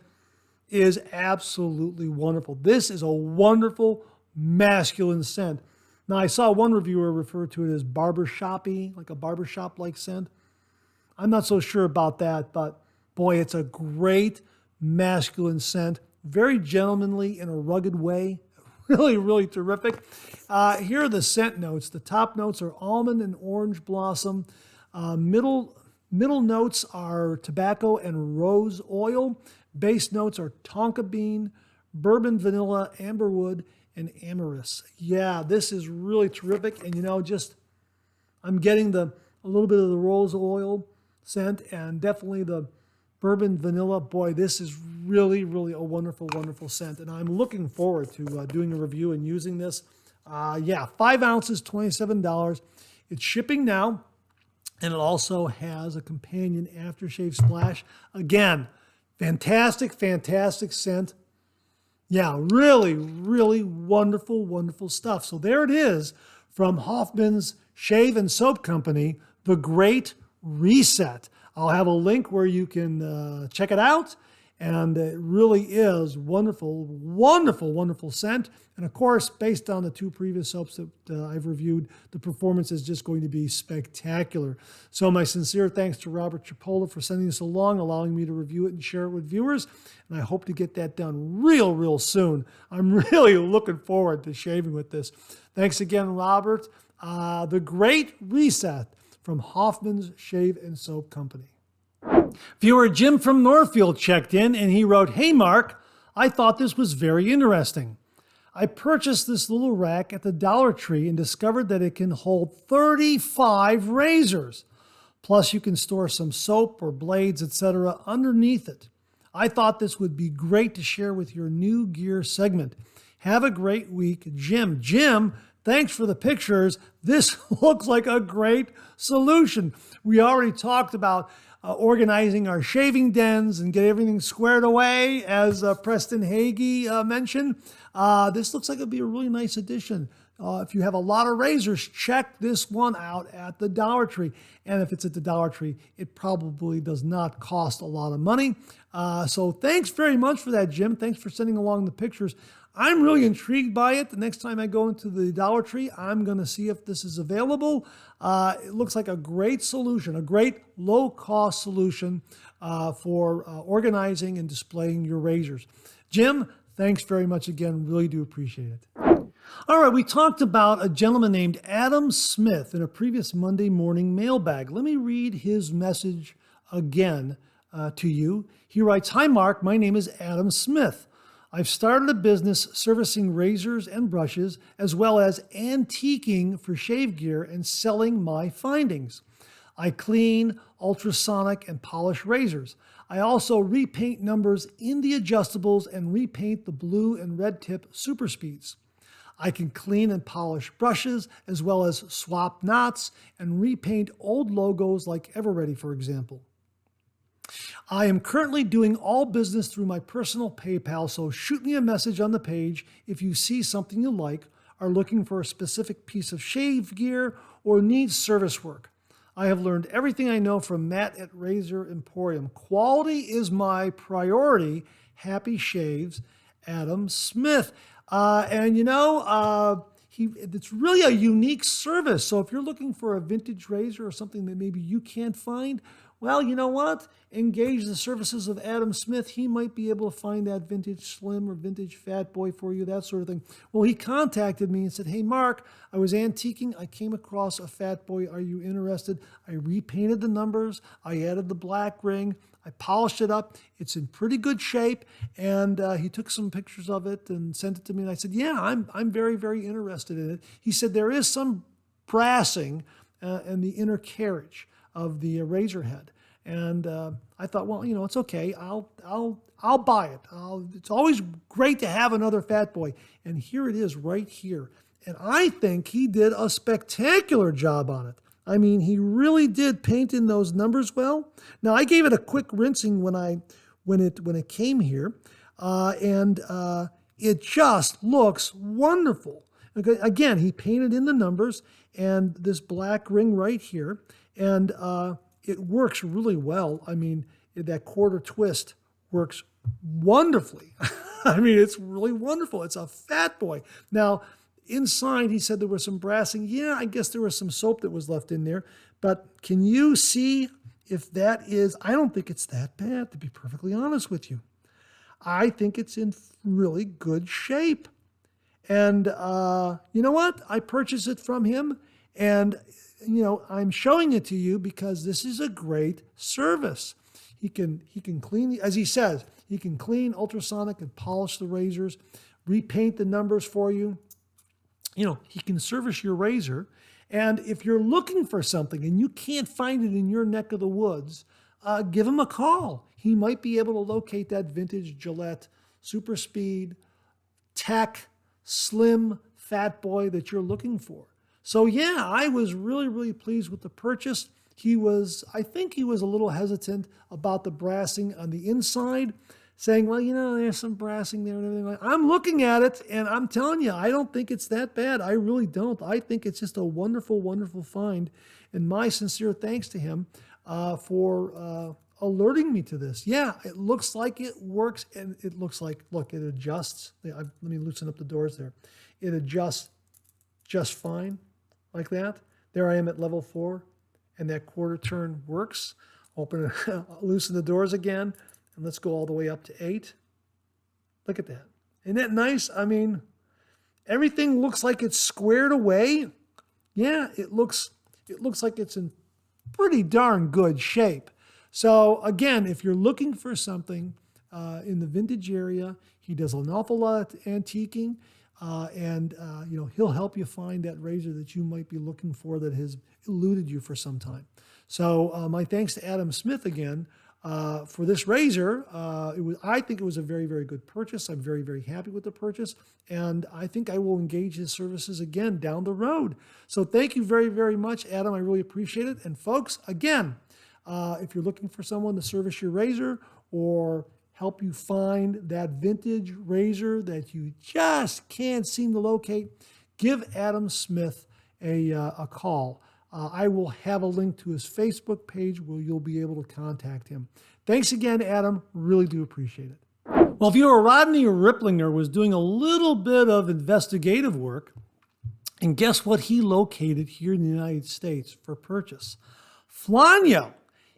is absolutely wonderful. This is a wonderful masculine scent. Now, I saw one reviewer refer to it as barbershoppy, like a barbershop-like scent. I'm not so sure about that, but boy, it's a great masculine scent. Very gentlemanly in a rugged way. Really, really terrific. Here are the scent notes. The top notes are almond and orange blossom. Middle notes are tobacco and rose oil. Base notes are tonka bean, bourbon, vanilla, amberwood, and amyris. Yeah, this is really terrific. And I'm getting a little bit of the rose oil scent and definitely the bourbon vanilla. Boy, this is really, really a wonderful, wonderful scent. And I'm looking forward to doing a review and using this. 5 ounces, $27. It's shipping now. And it also has a companion aftershave splash. Again, fantastic, fantastic scent. Yeah, really, really wonderful, wonderful stuff. So there it is from Hoffman's Shave and Soap Company, The Great Reset. I'll have a link where you can check it out. And it really is wonderful, wonderful, wonderful scent. And of course, based on the 2 previous soaps that I've reviewed, the performance is just going to be spectacular. So my sincere thanks to Robert Chipola for sending this along, allowing me to review it and share it with viewers. And I hope to get that done real, real soon. I'm really looking forward to shaving with this. Thanks again, Robert. The Great Reset from Hoffman's Shave and Soap Company. Viewer Jim from Northfield checked in and he wrote, "Hey Mark, I thought this was very interesting. I purchased this little rack at the Dollar Tree and discovered that it can hold 35 razors. Plus you can store some soap or blades, etc. underneath it. I thought this would be great to share with your new gear segment. Have a great week, Jim." Jim, thanks for the pictures. This looks like a great solution. We already talked about organizing our shaving dens and get everything squared away, as Preston Hagee mentioned. This looks like it'd be a really nice addition. If you have a lot of razors, check this one out at the Dollar Tree. And if it's at the Dollar Tree, it probably does not cost a lot of money. So thanks very much for that, Jim. Thanks for sending along the pictures. I'm really intrigued by it. The next time I go into the Dollar Tree, I'm going to see if this is available. It looks like a great solution, a great low-cost solution for organizing and displaying your razors. Jim, thanks very much again. Really do appreciate it. All right, we talked about a gentleman named Adam Smith in a previous Monday morning mailbag. Let me read his message again to you. He writes, "Hi, Mark. My name is Adam Smith. I've started a business servicing razors and brushes, as well as antiquing for shave gear and selling my findings. I clean, ultrasonic, and polish razors. I also repaint numbers in the adjustables and repaint the blue and red tip super speeds. I can clean and polish brushes, as well as swap knots and repaint old logos like Everready, for example. I am currently doing all business through my personal PayPal, so shoot me a message on the page if you see something you like, are looking for a specific piece of shave gear, or need service work. I have learned everything I know from Matt at Razor Emporium. Quality is my priority. Happy shaves, Adam Smith." It's really a unique service. So if you're looking for a vintage razor or something that maybe you can't find, well, you know what? Engage the services of Adam Smith. He might be able to find that vintage slim or vintage fat boy for you, that sort of thing. Well, he contacted me and said, "Hey, Mark, I was antiquing. I came across a fat boy. Are you interested?" I repainted the numbers. I added the black ring. I polished it up. It's in pretty good shape. And he took some pictures of it and sent it to me. And I said, "Yeah, I'm very, very interested in it." He said there is some brassing in the inner carriage of the razor head. And I thought, well, it's okay. I'll buy it. It's always great to have another fat boy. And here it is right here. And I think he did a spectacular job on it. I mean, he really did paint in those numbers well. Now, I gave it a quick rinsing when it came here, and it just looks wonderful. Again, he painted in the numbers and this black ring right here, and it works really well. I mean, that quarter twist works wonderfully. I mean, it's really wonderful. It's a fat boy. Now, inside, he said there was some brassing. Yeah, I guess there was some soap that was left in there. But can you see if that is, I don't think it's that bad, to be perfectly honest with you. I think it's in really good shape. And you know what? I purchased it from him, and I'm showing it to you because this is a great service. He can clean, as he says, he can clean, ultrasonic, and polish the razors, repaint the numbers for you. He can service your razor. And if you're looking for something and you can't find it in your neck of the woods, give him a call. He might be able to locate that vintage Gillette Super Speed Tech Slim Fat Boy that you're looking for. So yeah, I was really, really pleased with the purchase. I think he was a little hesitant about the brassing on the inside, saying, well, there's some brassing there and everything. I'm looking at it, and I'm telling you, I don't think it's that bad. I really don't. I think it's just a wonderful, wonderful find. And my sincere thanks to him for alerting me to this. Yeah, it looks like it works, and it looks like, look, it adjusts. Let me loosen up the doors there. It adjusts just fine, like that. There I am at level 4, and that quarter turn works. Open it, loosen the doors again, and let's go all the way up to 8. Look at that. Isn't that nice? I mean, everything looks like it's squared away. Yeah, it looks like it's in pretty darn good shape. So again, if you're looking for something in the vintage area, he does an awful lot of antiquing, and he'll help you find that razor that you might be looking for that has eluded you for some time. So my thanks to Adam Smith again for this razor. I think it was a very, very good purchase. I'm very, very happy with the purchase, and I think I will engage his services again down the road. So thank you very, very much, Adam. I really appreciate it. And folks, again, if you're looking for someone to service your razor or help you find that vintage razor that you just can't seem to locate, give Adam Smith a call. I will have a link to his Facebook page where you'll be able to contact him. Thanks again, Adam. Really do appreciate it. Well, viewer Rodney Ripplinger was doing a little bit of investigative work, and guess what he located here in the United States for purchase? Flanio.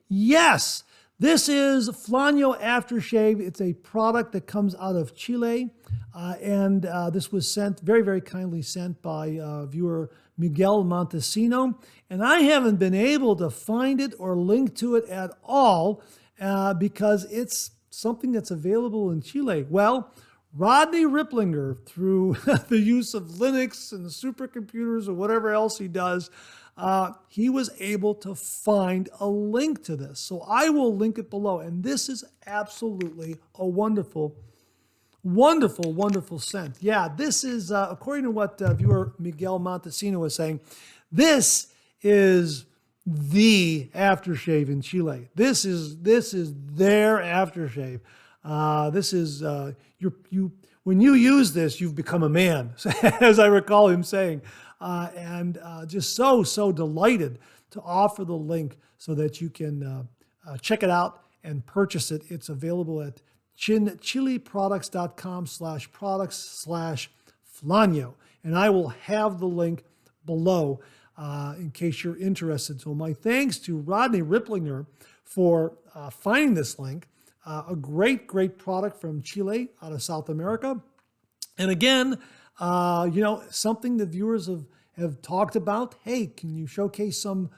Yes, this is Flanio Aftershave. It's a product that comes out of Chile, and this was sent, very, very kindly sent by viewer Miguel Montesino, and I haven't been able to find it or link to it at all because it's something that's available in Chile. Well, Rodney Ripplinger, through the use of Linux and supercomputers or whatever else he does, he was able to find a link to this. So I will link it below. And this is absolutely a wonderful, wonderful, wonderful scent. Yeah, this is, according to what viewer Miguel Montesino was saying, this is the aftershave in Chile. This is their aftershave. This is, when you use this, you've become a man, as I recall him saying. And just so delighted to offer the link so that you can check it out and purchase it. It's available at chileproducts.com/products/Flanio. And I will have the link below in case you're interested. So my thanks to Rodney Ripplinger for finding this link. A great, great product from Chile out of South America. And again, something that viewers have talked about. Hey, can you showcase some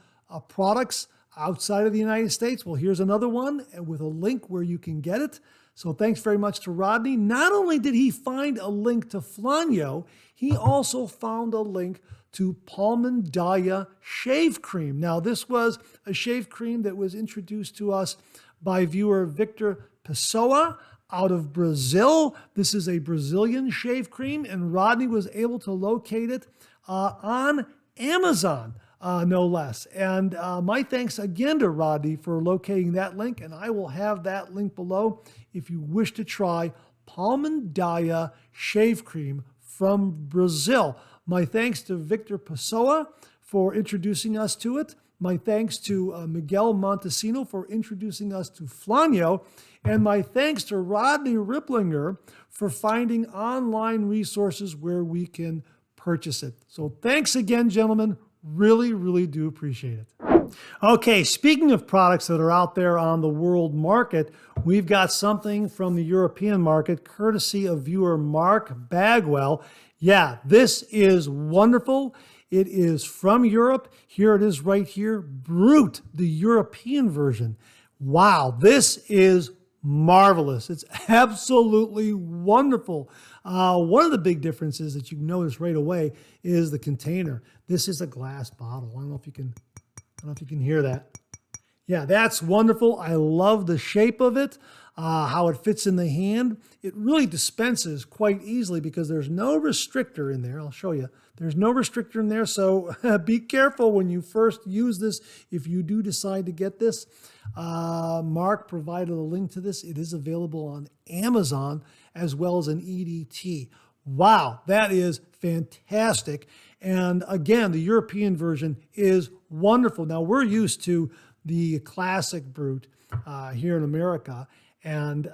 products outside of the United States? Well, here's another one with a link where you can get it. So thanks very much to Rodney. Not only did he find a link to Flanio, he also found a link to Palmandaya shave cream. Now, this was a shave cream that was introduced to us by viewer Victor Pessoa out of Brazil. This is a Brazilian shave cream, and Rodney was able to locate it on Amazon, no less. And my thanks again to Rodney for locating that link, and I will have that link below if you wish to try Palmandaya shave cream from Brazil. My thanks to Victor Pessoa for introducing us to it. My thanks to Miguel Montesino for introducing us to Flanio. And my thanks to Rodney Ripplinger for finding online resources where we can purchase it. So thanks again, gentlemen. Really, really do appreciate it. Okay, speaking of products that are out there on the world market, we've got something from the European market, courtesy of viewer Mark Bagwell. Yeah, this is wonderful. It is from Europe. Here it is right here, Brut, the European version. Wow, this is marvelous. It's absolutely wonderful. One of the big differences that you notice right away is the container. This is a glass bottle. I don't know if you can hear that. Yeah, that's wonderful. I love the shape of it, how it fits in the hand. It really dispenses quite easily because there's no restrictor in there. I'll show you. There's no restrictor in there, so be careful when you first use this if you do decide to get this. Mark provided a link to this. It is available on Amazon as well as an EDT. Wow, that is fantastic. And again, the European version is wonderful. Now, we're used to the classic Brut here in America, and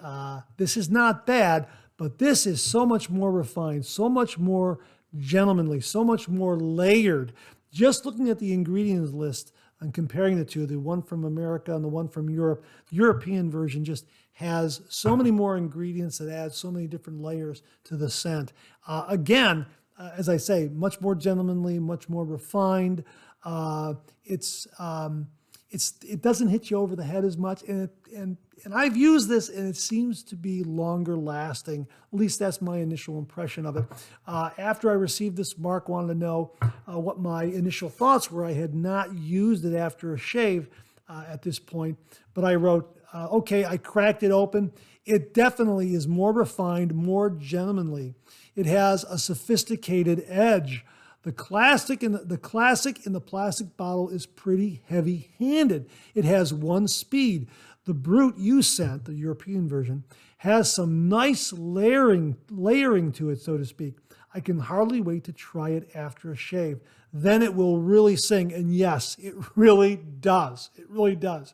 this is not bad, but this is so much more refined, so much more gentlemanly, so much more layered. Just looking at the ingredients list and comparing the two, the one from America and the one from Europe, the European version just has so many more ingredients that add so many different layers to the scent. Again, as I say, much more gentlemanly, much more refined. It doesn't hit you over the head as much, and I've used this, and it seems to be longer lasting. At least that's my initial impression of it. After I received this, Mark wanted to know what my initial thoughts were. I had not used it after a shave at this point, but I wrote, okay, I cracked it open. It definitely is more refined, more gentlemanly. It has a sophisticated edge. The classic in the plastic bottle is pretty heavy-handed. It has one speed. The Brut you sent, the European version, has some nice layering to it, so to speak. I can hardly wait to try it after a shave. Then it will really sing. And yes, it really does. It really does.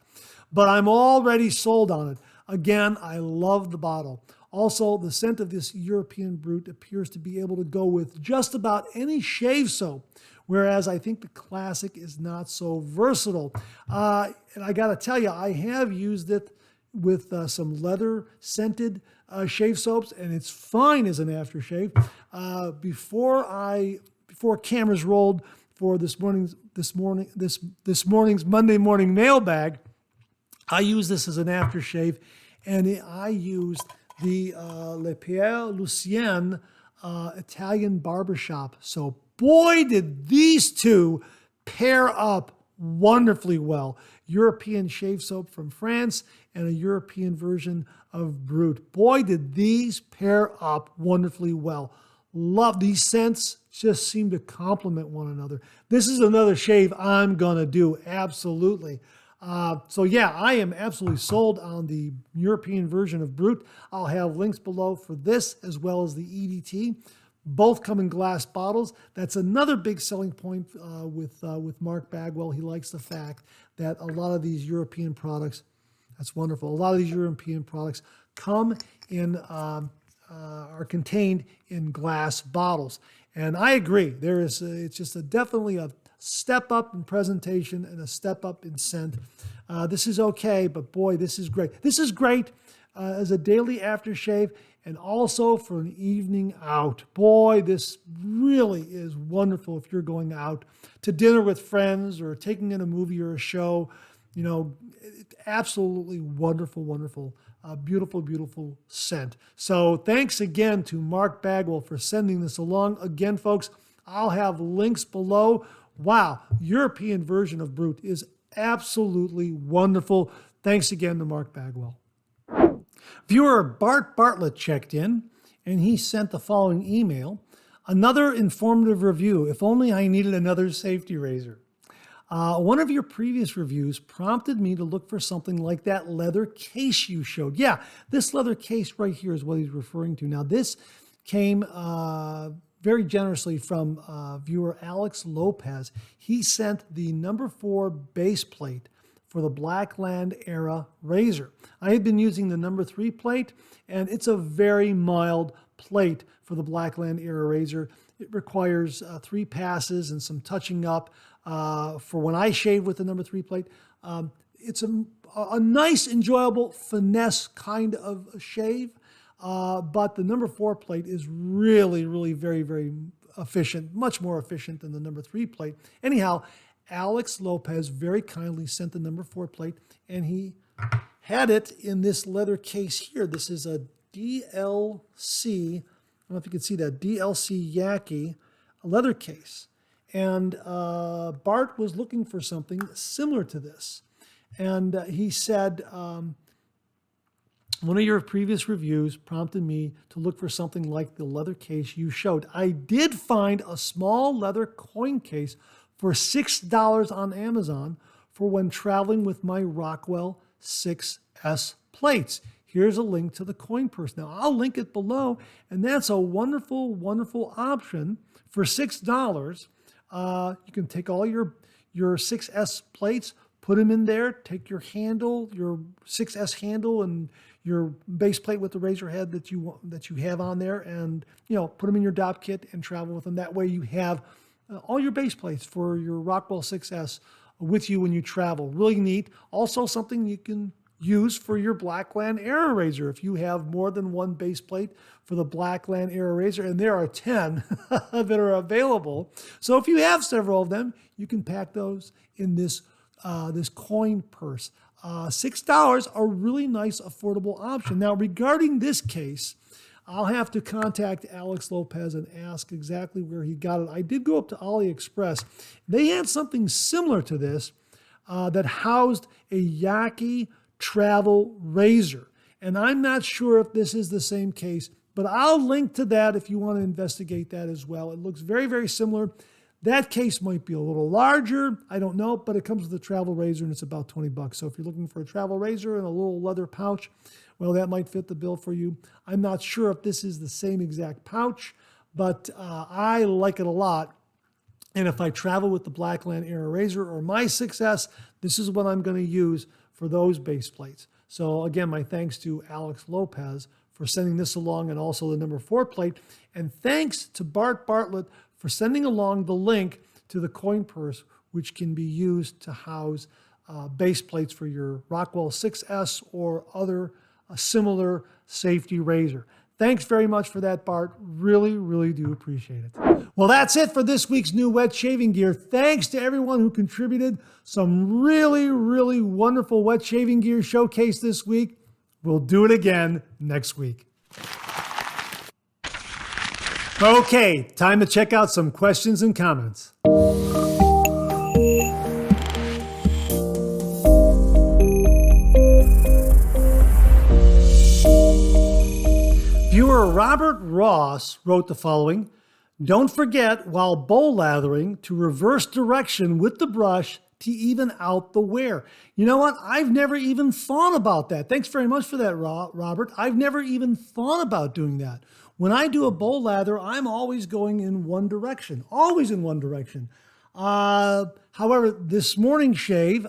But I'm already sold on it. Again, I love the bottle. Also, the scent of this European Brut appears to be able to go with just about any shave soap, whereas I think the classic is not so versatile. And I got to tell you, I have used it with some leather-scented shave soaps, and it's fine as an aftershave. Before cameras rolled for this morning's Monday morning mailbag, I used this as an aftershave, and I used the Le Pierre Lucien Italian barbershop. So boy, did these two pair up wonderfully well. European shave soap from France and a European version of Brut. Boy, did these pair up wonderfully well. Love these scents, just seem to complement one another. This is another shave I'm gonna do, absolutely. So yeah, I am absolutely sold on the European version of Brut. I'll have links below for this as well as the EDT. Both come in glass bottles. That's another big selling point with Mark Bagwell. He likes the fact that a lot of these European products, that's wonderful. A lot of these European products come in, are contained in glass bottles. And I agree. It's just definitely a step up in presentation and a step up in scent. This is okay, but boy, this is great. This is great as a daily aftershave and also for an evening out. Boy, this really is wonderful if you're going out to dinner with friends or taking in a movie or a show. You know, absolutely wonderful, wonderful, beautiful, beautiful scent. So thanks again to Mark Bagwell for sending this along. Again, folks, I'll have links below. Wow, European version of Brut is absolutely wonderful. Thanks again to Mark Bagwell. Viewer Bart Bartlett checked in, and he sent the following email. Another informative review. If only I needed another safety razor. One of your previous reviews prompted me to look for something like that leather case you showed. Yeah, this leather case right here is what he's referring to. Now, this came very generously from viewer Alex Lopez. He sent the number 4 base plate for the Blackland era razor. I had been using the number 3 plate, and it's a very mild plate for the Blackland era razor. It requires 3 passes and some touching up for when I shave with the number 3 plate. It's a nice, enjoyable, finesse kind of shave, but the number 4 plate is really, really very, very efficient, much more efficient than the number 3 plate. Anyhow, Alex Lopez very kindly sent the number 4 plate, and he had it in this leather case here. This is a DLC, I don't know if you can see that, DLC Yaki leather case. And Bart was looking for something similar to this. And he said, one of your previous reviews prompted me to look for something like the leather case you showed. I did find a small leather coin case for $6 on Amazon for when traveling with my Rockwell 6S plates. Here's a link to the coin purse. Now, I'll link it below, and that's a wonderful, wonderful option for $6. You can take all your 6S plates, put them in there, take your handle, your 6S handle, and your base plate with the razor head that you have on there, and put them in your DOP kit and travel with them. That way you have all your base plates for your Rockwell 6S with you when you travel. Really neat. Also something you can use for your Blackland Air Razor if you have more than one base plate for the Blackland Air Razor, and there are 10 that are available. So if you have several of them, you can pack those in this coin purse. $6, a really nice, affordable option. Now, regarding this case, I'll have to contact Alex Lopez and ask exactly where he got it. I did go up to AliExpress. They had something similar to this that housed a Yaki travel razor. And I'm not sure if this is the same case, but I'll link to that if you want to investigate that as well. It looks very, very similar. That case might be a little larger, I don't know, but it comes with a travel razor and it's about $20. So if you're looking for a travel razor and a little leather pouch, well, that might fit the bill for you. I'm not sure if this is the same exact pouch, but I like it a lot. And if I travel with the Blackland Air Razor or my 6S, this is what I'm going to use for those base plates. So again, my thanks to Alex Lopez for sending this along, and also the number 4 plate. And thanks to Bart Bartlett for sending along the link to the coin purse, which can be used to house base plates for your Rockwell 6S or other similar safety razor. Thanks very much for that, Bart. Really, really do appreciate it. Well, that's it for this week's new wet shaving gear. Thanks to everyone who contributed. Some really, really wonderful wet shaving gear showcase this week. We'll do it again next week. Okay, time to check out some questions and comments. Viewer Robert Ross wrote the following: don't forget, while bowl lathering, to reverse direction with the brush to even out the wear. You know what? I've never even thought about that. Thanks very much for that, Robert. I've never even thought about doing that. When I do a bowl lather, I'm always going in one direction, always in one direction. However, this morning shave,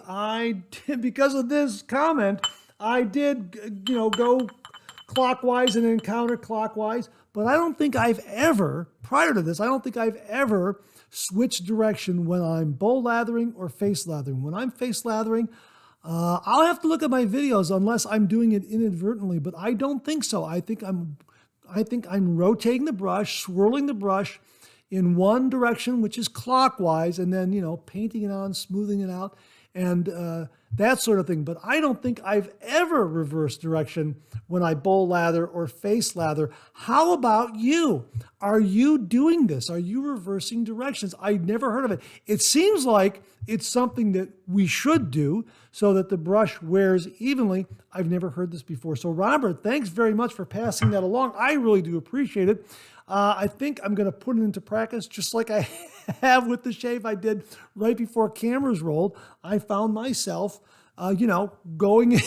because of this comment, I did, go clockwise and then counterclockwise, but I don't think I've ever, prior to this, I don't think I've ever switched direction when I'm bowl lathering or face lathering. When I'm face lathering, I'll have to look at my videos unless I'm doing it inadvertently, but I don't think so. I think I'm rotating the brush, swirling the brush in one direction, which is clockwise, and then, painting it on, smoothing it out, and that sort of thing. But I don't think I've ever reversed direction when I bowl lather or face lather. How about you? Are you doing this? Are you reversing directions? I've never heard of it. It seems like it's something that we should do so that the brush wears evenly. I've never heard this before. So Robert, thanks very much for passing that along. I really do appreciate it. I think I'm going to put it into practice just like I have with the shave I did right before cameras rolled. I found myself, going,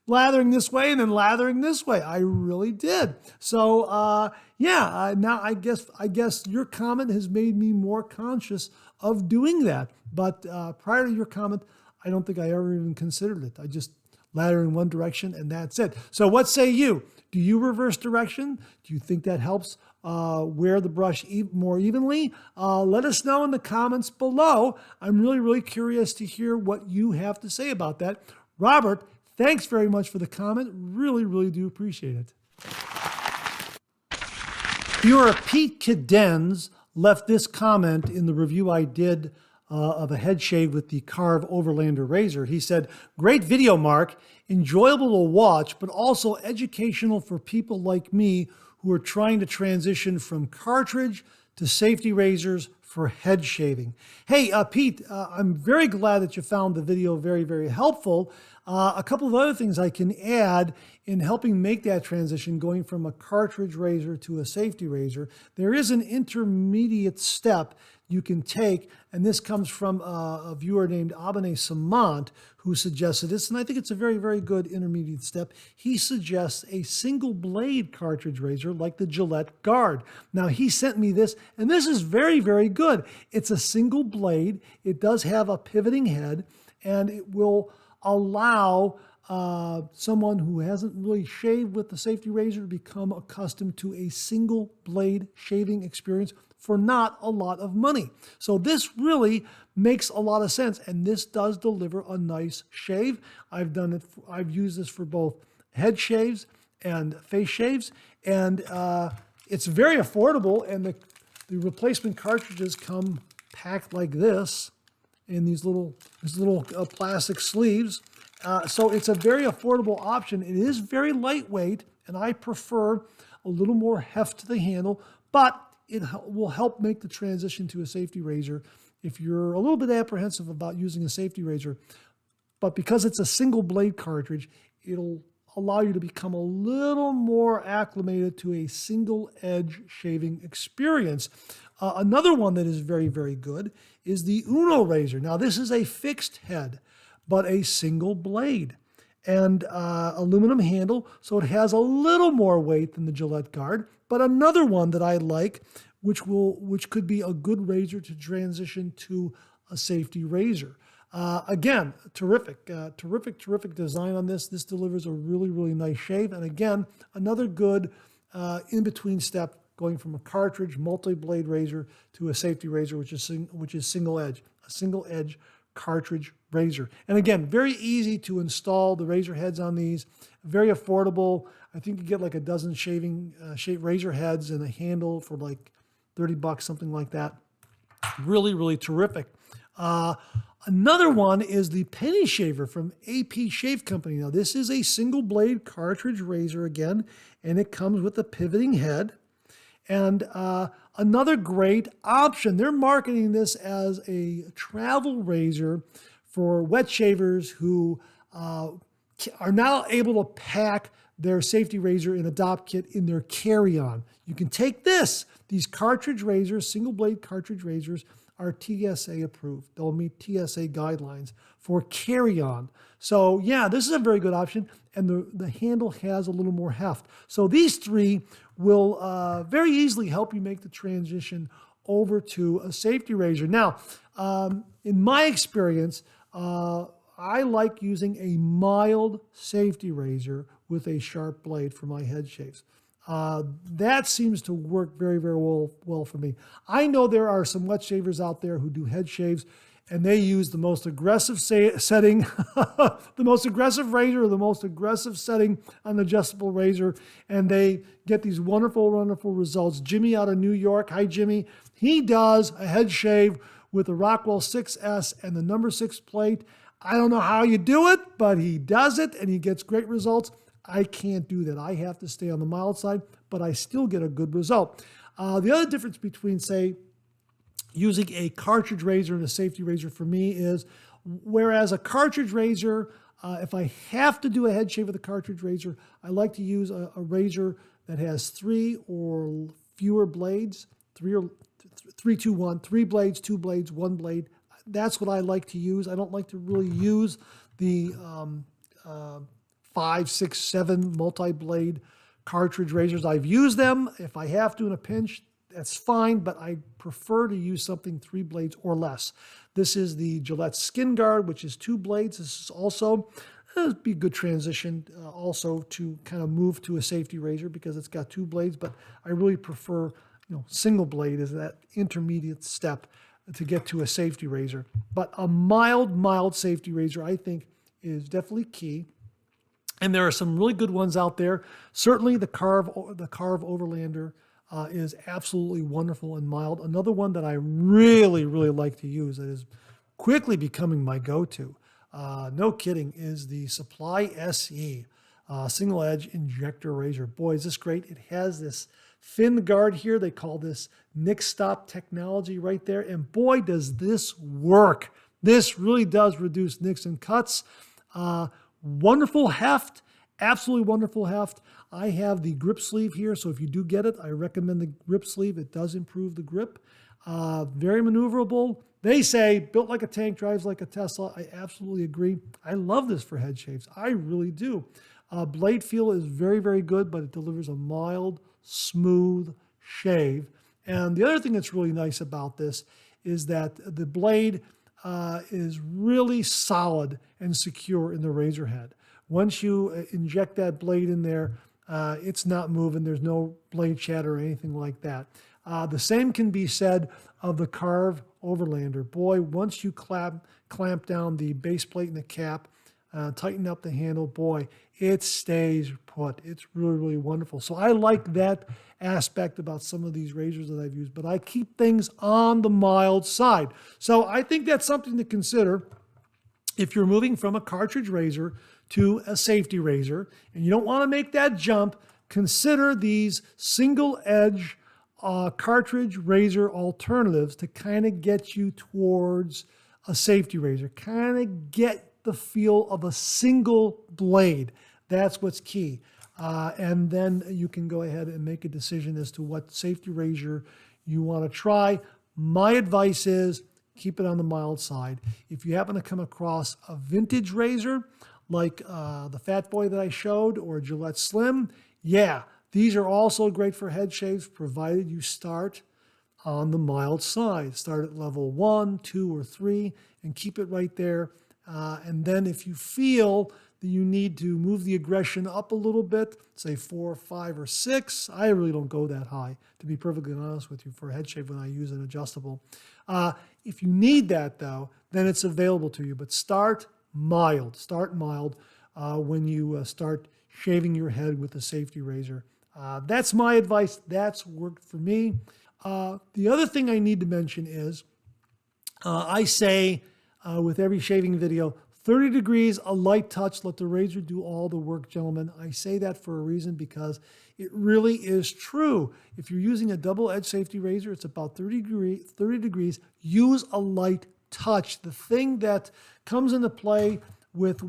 lathering this way and then lathering this way. I really did. So, now I guess your comment has made me more conscious of doing that. But prior to your comment, I don't think I ever even considered it. I just lather in one direction and that's it. So what say you? Do you reverse direction? Do you think that helps wear the brush more evenly? Let us know in the comments below. I'm really, really curious to hear what you have to say about that. Robert, thanks very much for the comment. Really, really do appreciate it. Viewer Pete Cadens left this comment in the review I did of a head shave with the Carve Overlander razor. He said, "Great video, Mark. Enjoyable to watch, but also educational for people like me who are trying to transition from cartridge to safety razors for head shaving." Hey, Pete, I'm very glad that you found the video very, very helpful. A couple of other things I can add in helping make that transition going from a cartridge razor to a safety razor. There is an intermediate step you can take, and this comes from a viewer named Abane Samant who suggested this, and I think it's a very, very good intermediate step. He suggests a single blade cartridge razor like the Gillette Guard. Now, he sent me this, and this is very, very good. It's a single blade. It does have a pivoting head, and it will allow someone who hasn't really shaved with the safety razor to become accustomed to a single blade shaving experience for not a lot of money. So this really makes a lot of sense, and this does deliver a nice shave. I've used this for both head shaves and face shaves, and it's very affordable, and the replacement cartridges come packed like this in these little plastic sleeves. So it's a very affordable option. It is very lightweight, and I prefer a little more heft to the handle, but it will help make the transition to a safety razor if you're a little bit apprehensive about using a safety razor. But because it's a single blade cartridge, it'll allow you to become a little more acclimated to a single edge shaving experience. Another one that is very, very good is the Uno razor. Now, this is a fixed head, but a single blade and aluminum handle, so it has a little more weight than the Gillette Guard. But another one that I like, which could be a good razor to transition to a safety razor. Again, terrific design on this. This delivers a really, really nice shave. And again, another good in-between step going from a cartridge multi-blade razor to a safety razor, which is single edge, a single edge cartridge razor. And again, very easy to install the razor heads on these, very affordable. I think you get like a dozen razor heads and a handle for like $30, something like that. Really, really terrific. Another one is the Penny Shaver from AP Shave Company. Now, this is a single blade cartridge razor again, and it comes with a pivoting head. And another great option, they're marketing this as a travel razor for wet shavers who are now able to pack their safety razor in a DOP kit in their carry-on. You can take these cartridge razors, single blade cartridge razors, are TSA approved. They'll meet TSA guidelines for carry-on. So yeah, this is a very good option, and the handle has a little more heft. So these three will very easily help you make the transition over to a safety razor. Now, in my experience, I like using a mild safety razor with a sharp blade for my head shaves. That seems to work very, very well for me. I know there are some wet shavers out there who do head shaves, and they use the most aggressive setting, the most aggressive razor, or the most aggressive setting on the adjustable razor, and they get these wonderful, wonderful results. Jimmy out of New York, hi Jimmy, he does a head shave with the Rockwell 6S and the number 6 plate. I don't know how you do it, but he does it, and he gets great results. I can't do that. I have to stay on the mild side, but I still get a good result. The other difference between, say, using a cartridge razor and a safety razor for me is, whereas a cartridge razor, if I have to do a head shave with a cartridge razor, I like to use a razor that has 3 or fewer blades, 3, 2, 1, 3 blades, 2 blades, 1 blade. That's what I like to use. I don't like to really use the 5, 6, 7 multi-blade cartridge razors. I've used them. If I have to in a pinch, that's fine, but I prefer to use something 3 blades or less. This is the Gillette Skin Guard, which is 2 blades. This is also It'd be a good transition also to kind of move to a safety razor because it's got two blades, but I really prefer, single blade is that intermediate step to get to a safety razor. But a mild safety razor, I think, is definitely key. And there are some really good ones out there. Certainly the Carve Overlander is absolutely wonderful and mild. Another one that I really like to use that is quickly becoming my go-to, no kidding, is the Supply SE single edge injector razor. Boy, is this great. It has this fin guard here. They call this nick stop technology right there. And boy, does this work. This really does reduce nicks and cuts. Wonderful heft, absolutely wonderful heft. I have the grip sleeve here, so if you do get it, I recommend the grip sleeve. It does improve the grip. Very maneuverable. They say, built like a tank, drives like a Tesla. I absolutely agree. I love this for head shaves. I really do. Blade feel is very good, but it delivers a mild, smooth shave. And the other thing that's really nice about this is that the blade is really solid and secure in the razor head. Once you inject that blade in there, it's not moving. There's no blade chatter or anything like that. The same can be said of the Carve Overlander. Boy, once you clamp down the base plate and the cap, tighten up the handle, boy, it stays put. It's really wonderful. So I like that aspect about some of these razors that I've used, but I keep things on the mild side. So I think that's something to consider if you're moving from a cartridge razor to a safety razor and you don't want to make that jump. Consider these single edge cartridge razor alternatives to kind of get you towards a safety razor, kind of get the feel of a single blade. That's what's key. And then you can go ahead and make a decision as to what safety razor you want to try. My advice is keep it on the mild side. If you happen to come across a vintage razor like the Fat Boy that I showed or Gillette Slim, yeah, these are also great for head shaves provided you start on the mild side. Start at level 1, 2, or 3 and keep it right there. And then if you feel that you need to move the aggression up a little bit, say 4, 5, or 6, I really don't go that high, to be perfectly honest with you, for a head shave when I use an adjustable. If you need that, though, then it's available to you. But start mild. Start mild when you start shaving your head with a safety razor. That's my advice. That's worked for me. The other thing I need to mention is I say with every shaving video, 30 degrees, a light touch, let the razor do all the work, gentlemen. I say that for a reason because it really is true. If you're using a double-edged safety razor, it's about 30 degrees. Use a light touch. The thing that comes into play with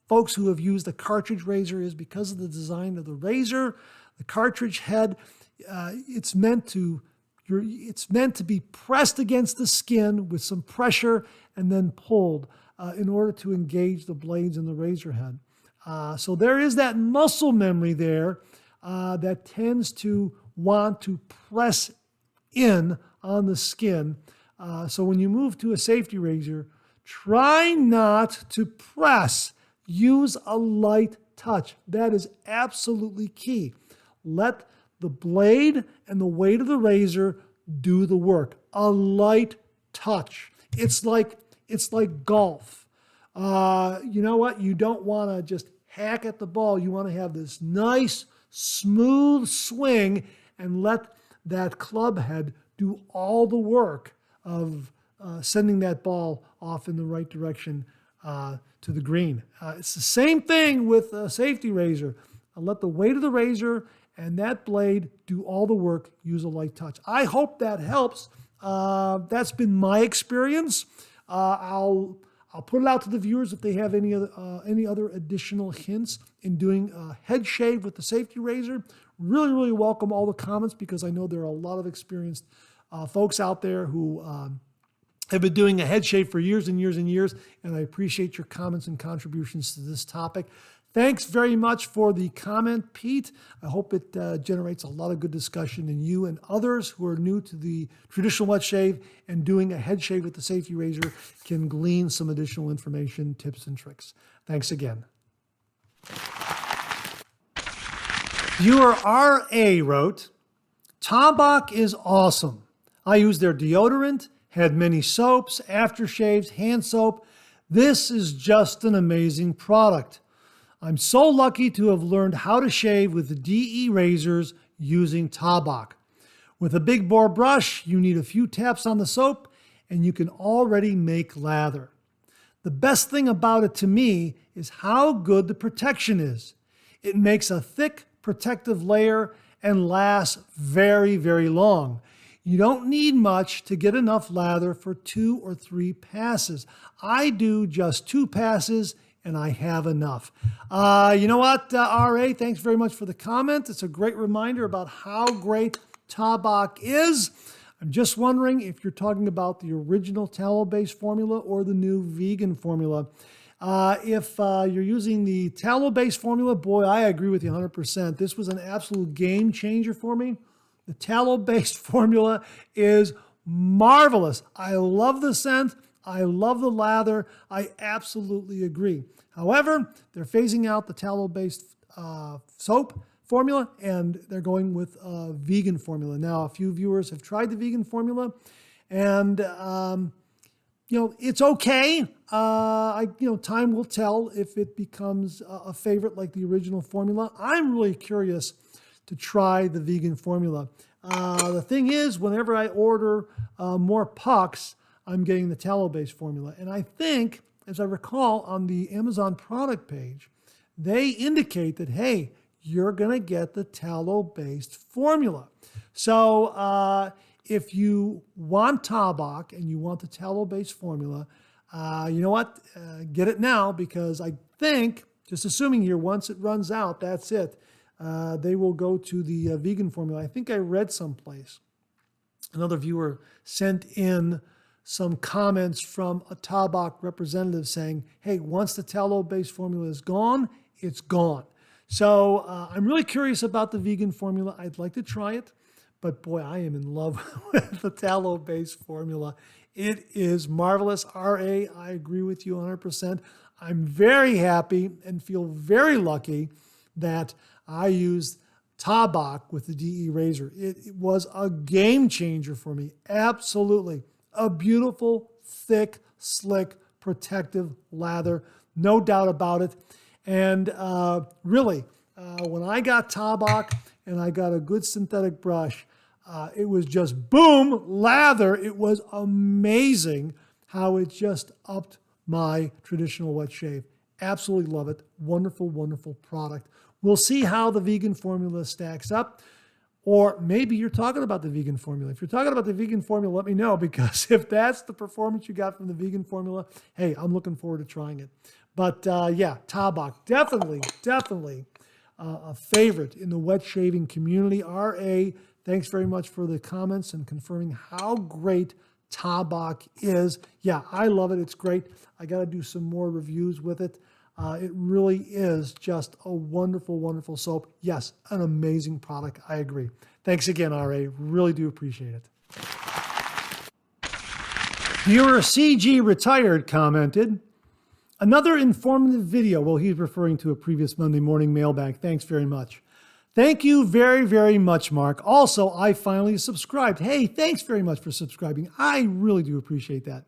folks who have used a cartridge razor is because of the design of the razor, the cartridge head, it's meant to be pressed against the skin with some pressure and then pulled in order to engage the blades in the razor head. So there is that muscle memory there that tends to want to press in on the skin. So when you move to a safety razor, try not to press. Use a light touch. That is absolutely key. Let the blade and the weight of the razor do the work. A light touch. It's like golf. You know what? You don't want to just hack at the ball. You want to have this nice, smooth swing and let that club head do all the work of sending that ball off in the right direction to the green. It's the same thing with a safety razor. Let the weight of the razor and that blade do all the work. Use a light touch. I hope that helps. That's been my experience. I'll put it out to the viewers if they have any other additional hints in doing a head shave with the safety razor. Really welcome all the comments because I know there are a lot of experienced folks out there who have been doing a head shave for years and years, and I appreciate your comments and contributions to this topic. Thanks very much for the comment, Pete. I hope it generates a lot of good discussion, and you and others who are new to the traditional wet shave and doing a head shave with the safety razor can glean some additional information, tips, and tricks. Thanks again. Viewer RA wrote, Tabac is awesome. I use their deodorant, had many soaps, aftershaves, hand soap. This is just an amazing product. I'm so lucky to have learned how to shave with the DE razors using Tabac. With a big bore brush, you need a few taps on the soap and you can already make lather. The best thing about it to me is how good the protection is. It makes a thick protective layer and lasts very, very long. You don't need much to get enough lather for 2 or 3 passes. I do just 2 passes and I have enough. You know what, RA, thanks very much for the comment. It's a great reminder about how great Tabac is. I'm just wondering if you're talking about the original tallow-based formula or the new vegan formula. If you're using the tallow-based formula, boy, I agree with you 100%. This was an absolute game changer for me. The tallow-based formula is marvelous. I love the scent. I love the lather. I absolutely agree. However, they're phasing out the tallow-based soap formula and they're going with a vegan formula. Now, a few viewers have tried the vegan formula and, it's okay. Time will tell if it becomes a favorite like the original formula. I'm really curious to try the vegan formula. The thing is, whenever I order more pucks, I'm getting the tallow-based formula. And I think, as I recall, on the Amazon product page, they indicate that, hey, you're going to get the tallow-based formula. So if you want Tabac and you want the tallow-based formula, you know what? Get it now, because I think, just assuming here, once it runs out, that's it. They will go to the vegan formula. I think I read someplace, another viewer sent in some comments from a Tabac representative saying, hey, once the tallow-based formula is gone, it's gone. So I'm really curious about the vegan formula. I'd like to try it, but boy, I am in love with the tallow-based formula. It is marvelous. RA, I agree with you 100%. I'm very happy and feel very lucky that I used Tabac with the DE razor. It was a game changer for me. Absolutely. A beautiful, thick, slick, protective lather. No doubt about it. And really, when I got Tabac and I got a good synthetic brush, it was just boom, lather. It was amazing how it just upped my traditional wet shave. Absolutely love it. Wonderful, wonderful product. We'll see how the vegan formula stacks up. Or maybe you're talking about the vegan formula. If you're talking about the vegan formula, let me know, because if that's the performance you got from the vegan formula, hey, I'm looking forward to trying it. But yeah, Tabac, definitely a favorite in the wet shaving community. RA, thanks very much for the comments and confirming how great Tabac is. Yeah, I love it. It's great. I got to do some more reviews with it. It really is just a wonderful, wonderful soap. Yes, an amazing product. I agree. Thanks again, RA. Really do appreciate it. Viewer CG Retired commented, another informative video. Well, he's referring to a previous Monday morning mailbag. Thanks very much. Thank you very, very much, Mark. Also, I finally subscribed. Hey, thanks very much for subscribing. I really do appreciate that.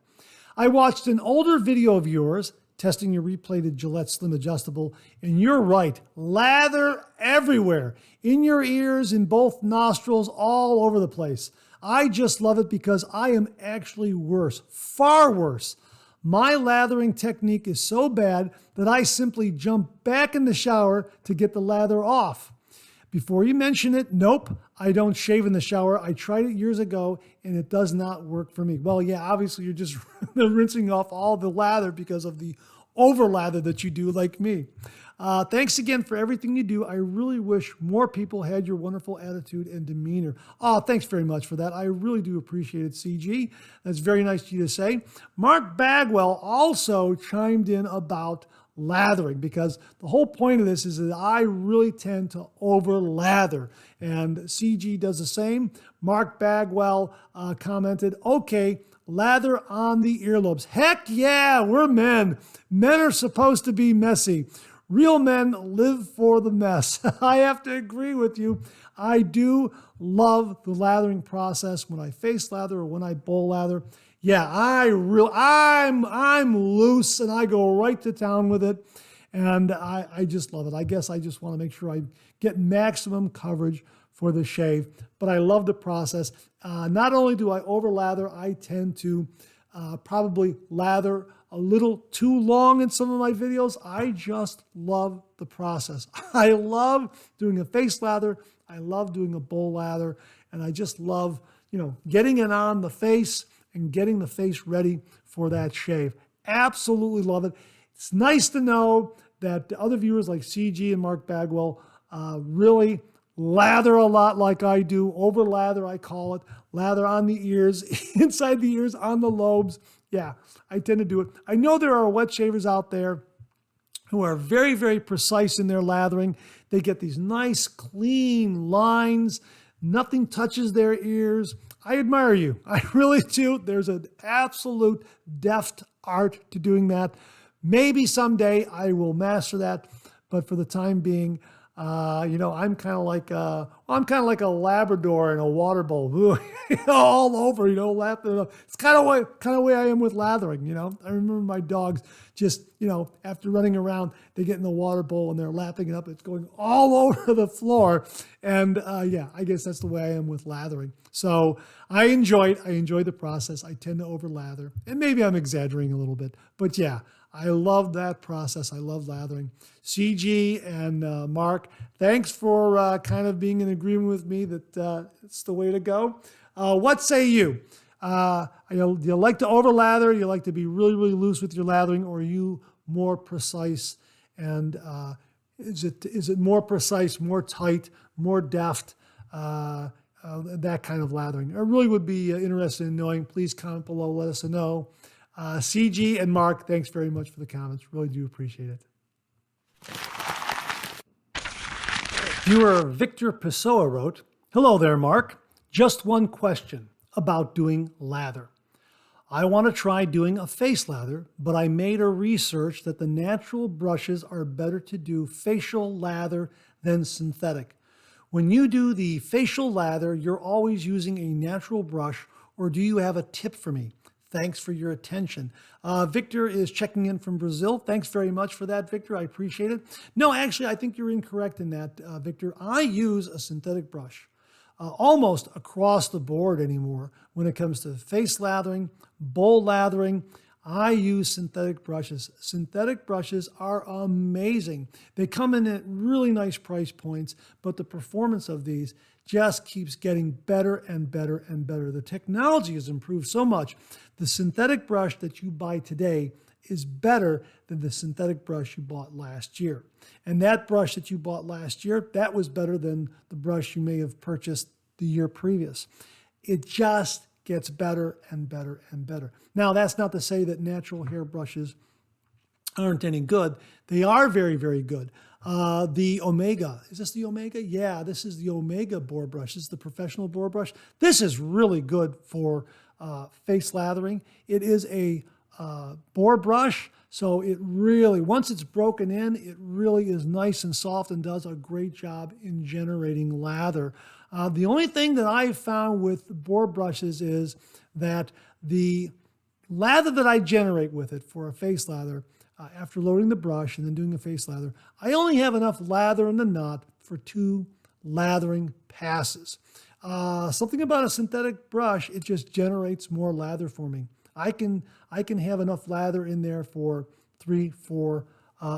I watched an older video of yours testing your replated Gillette Slim Adjustable, and you're right, lather everywhere, in your ears, in both nostrils, all over the place. I just love it because I am actually worse, far worse. My lathering technique is so bad that I simply jump back in the shower to get the lather off. Before you mention it, nope, I don't shave in the shower. I tried it years ago and it does not work for me. Well, yeah, obviously you're just rinsing off all the lather because of the over lather that you do, like me. Thanks again for everything you do. I really wish more people had your wonderful attitude and demeanor. Oh, thanks very much for that. I really do appreciate it, CG. That's very nice of you to say. Mark Bagwell also chimed in about lathering, because the whole point of this is that I really tend to over lather, and CG does the same. Mark Bagwell commented, okay, lather on the earlobes. Heck yeah, we're men. Men are supposed to be messy. Real men live for the mess. I have to agree with you. I do love the lathering process when I face lather or when I bowl lather. Yeah, I'm loose and I go right to town with it. And I just love it. I guess I just want to make sure I get maximum coverage for the shave, but I love the process. Not only do I over lather, I tend to probably lather a little too long in some of my videos. I just love the process. I love doing a face lather. I love doing a bowl lather. And I just love, getting it on the face and getting the face ready for that shave. Absolutely love it. It's nice to know that other viewers like CG and Mark Bagwell really lather a lot like I do. Over lather, I call it. Lather on the ears, inside the ears, on the lobes. Yeah, I tend to do it. I know there are wet shavers out there who are very, very precise in their lathering. They get these nice, clean lines. Nothing touches their ears. I admire you. I really do. There's an absolute deft art to doing that. Maybe someday I will master that, but for the time being, I'm kind of like a Labrador in a water bowl, all over, lapping it up. It's kind of way I am with lathering. I remember my dogs just, after running around, they get in the water bowl and they're lapping it up. It's going all over the floor, and I guess that's the way I am with lathering. So I enjoy it. I enjoy the process. I tend to over lather, and maybe I'm exaggerating a little bit, but yeah. I love that process. I love lathering. CG and Mark, thanks for kind of being in agreement with me that it's the way to go. What say you? Do you like to over lather? You like to be really, really loose with your lathering, or are you more precise? And is it more precise, more tight, more deft? That kind of lathering. I really would be interested in knowing. Please comment below. Let us know. CG and Mark, thanks very much for the comments. Really do appreciate it. Viewer Victor Pessoa wrote, hello there, Mark. Just one question about doing lather. I want to try doing a face lather, but I made a research that the natural brushes are better to do facial lather than synthetic. When you do the facial lather, you're always using a natural brush, or do you have a tip for me? Thanks for your attention. Victor is checking in from Brazil. Thanks very much for that, Victor. I appreciate it. No, actually, I think you're incorrect in that, Victor. I use a synthetic brush almost across the board anymore when it comes to face lathering, bowl lathering. I use synthetic brushes. Synthetic brushes are amazing. They come in at really nice price points, but the performance of these just keeps getting better and better and better. The technology has improved so much. The synthetic brush that you buy today is better than the synthetic brush you bought last year. And that brush that you bought last year, that was better than the brush you may have purchased the year previous. It just gets better and better and better. Now, that's not to say that natural hair brushes aren't any good. They are very, very good. The Omega, is this the Omega? Yeah, this is the Omega bore brush. This is the professional bore brush. This is really good for face lathering. It is a bore brush, so it really, once it's broken in, it really is nice and soft and does a great job in generating lather. The only thing that I've found with bore brushes is that the lather that I generate with it for a face lather, after loading the brush and then doing a face lather, I only have enough lather in the knot for 2 lathering passes. Something about a synthetic brush, it just generates more lather for me. I can have enough lather in there for 3, 4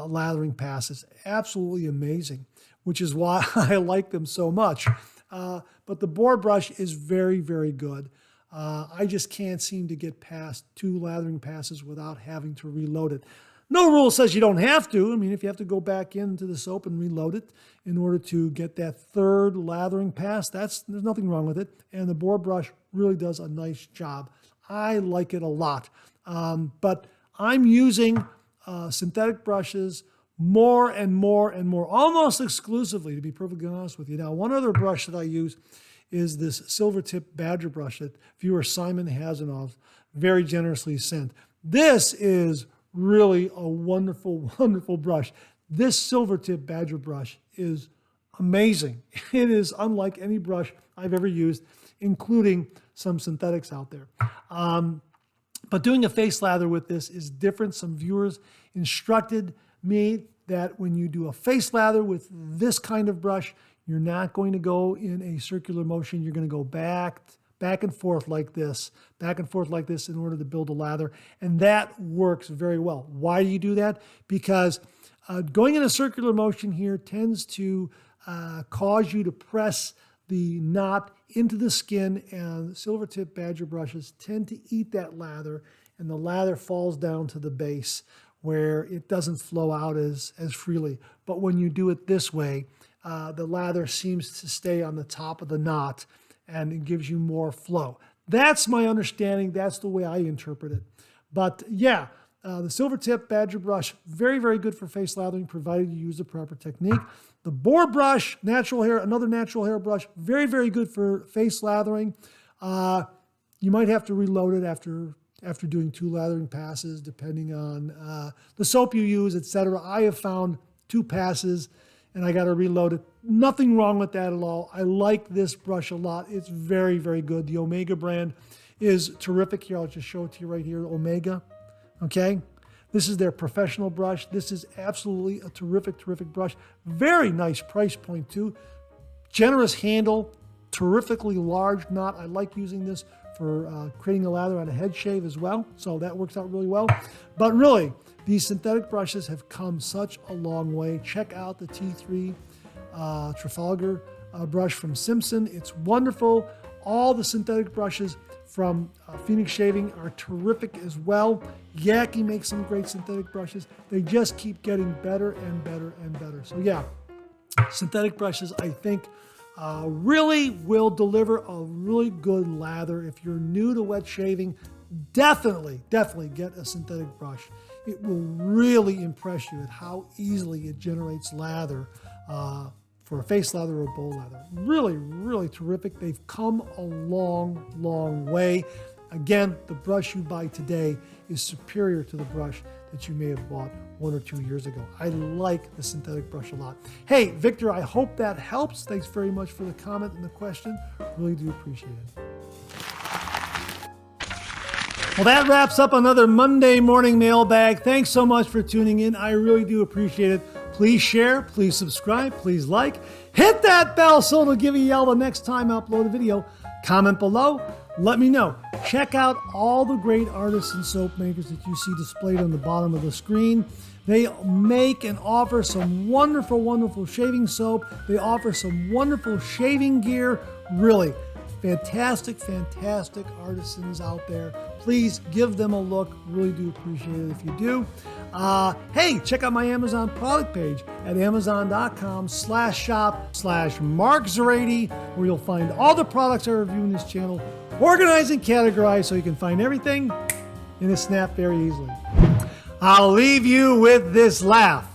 lathering passes. Absolutely amazing, which is why I like them so much. But the bore brush is very, very good. I just can't seem to get past 2 lathering passes without having to reload it. No rule says you don't have to. I mean, if you have to go back into the soap and reload it in order to get that 3rd lathering pass, there's nothing wrong with it. And the bore brush really does a nice job. I like it a lot. But I'm using synthetic brushes more and more and more, almost exclusively, to be perfectly honest with you. Now, one other brush that I use is this silver tip badger brush that viewer Simon Hasanoff very generously sent. This is really a wonderful, wonderful brush. This silver tip badger brush is amazing. It is unlike any brush I've ever used, including some synthetics out there. But doing a face lather with this is different. Some viewers instructed me that when you do a face lather with this kind of brush, you're not going to go in a circular motion. You're going to go back and forth like this, in order to build a lather. And that works very well. Why do you do that? Because going in a circular motion here tends to cause you to press the knot into the skin, and silver tip badger brushes tend to eat that lather, and the lather falls down to the base where it doesn't flow out as freely. But when you do it this way, the lather seems to stay on the top of the knot, and it gives you more flow. That's my understanding. That's the way I interpret it. But yeah, the silver tip badger brush, very, very good for face lathering, provided you use the proper technique. The boar brush, natural hair, another natural hair brush, very, very good for face lathering. You might have to reload it after doing 2 lathering passes, depending on the soap you use, etc. I have found 2 passes and I got to reload it. Nothing wrong with that at all. I like this brush a lot. It's very, very good. The Omega brand is terrific. Here, I'll just show it to you right here, Omega. Okay? This is their professional brush. This is absolutely a terrific, terrific brush. Very nice price point too. Generous handle, terrifically large knot. I like using this for creating a lather on a head shave as well. So that works out really well. But really, these synthetic brushes have come such a long way. Check out the T3 Trafalgar brush from Simpson. It's wonderful. All the synthetic brushes from Phoenix Shaving are terrific as well. Yaki makes some great synthetic brushes. They just keep getting better and better and better. So yeah, synthetic brushes, I think, really will deliver a really good lather. If you're new to wet shaving, definitely get a synthetic brush. It will really impress you at how easily it generates lather for a face lather or a bowl lather. Really, really terrific. They've come a long, long way. Again, the brush you buy today is superior to the brush that you may have bought 1 or 2 years ago. I like the synthetic brush a lot. Hey, Victor, I hope that helps. Thanks very much for the comment and the question. Really do appreciate it. Well, that wraps up another Monday morning mailbag. Thanks so much for tuning in. I really do appreciate it. Please share, please subscribe, please like. Hit that bell so it'll give you a yell the next time I upload a video. Comment below. Let me know. Check out all the great artisan soap makers that you see displayed on the bottom of the screen. They make and offer some wonderful, wonderful shaving soap. They offer some wonderful shaving gear. Really fantastic, fantastic artisans out there. Please give them a look. Really do appreciate it if you do. Hey, check out my Amazon product page at amazon.com/shop/MarkZerady, where you'll find all the products I review in this channel, organized and categorized so you can find everything in a snap very easily. I'll leave you with this laugh.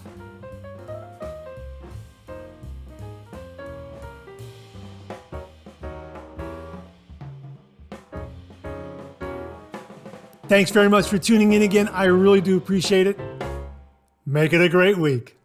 Thanks very much for tuning in again. I really do appreciate it. Make it a great week.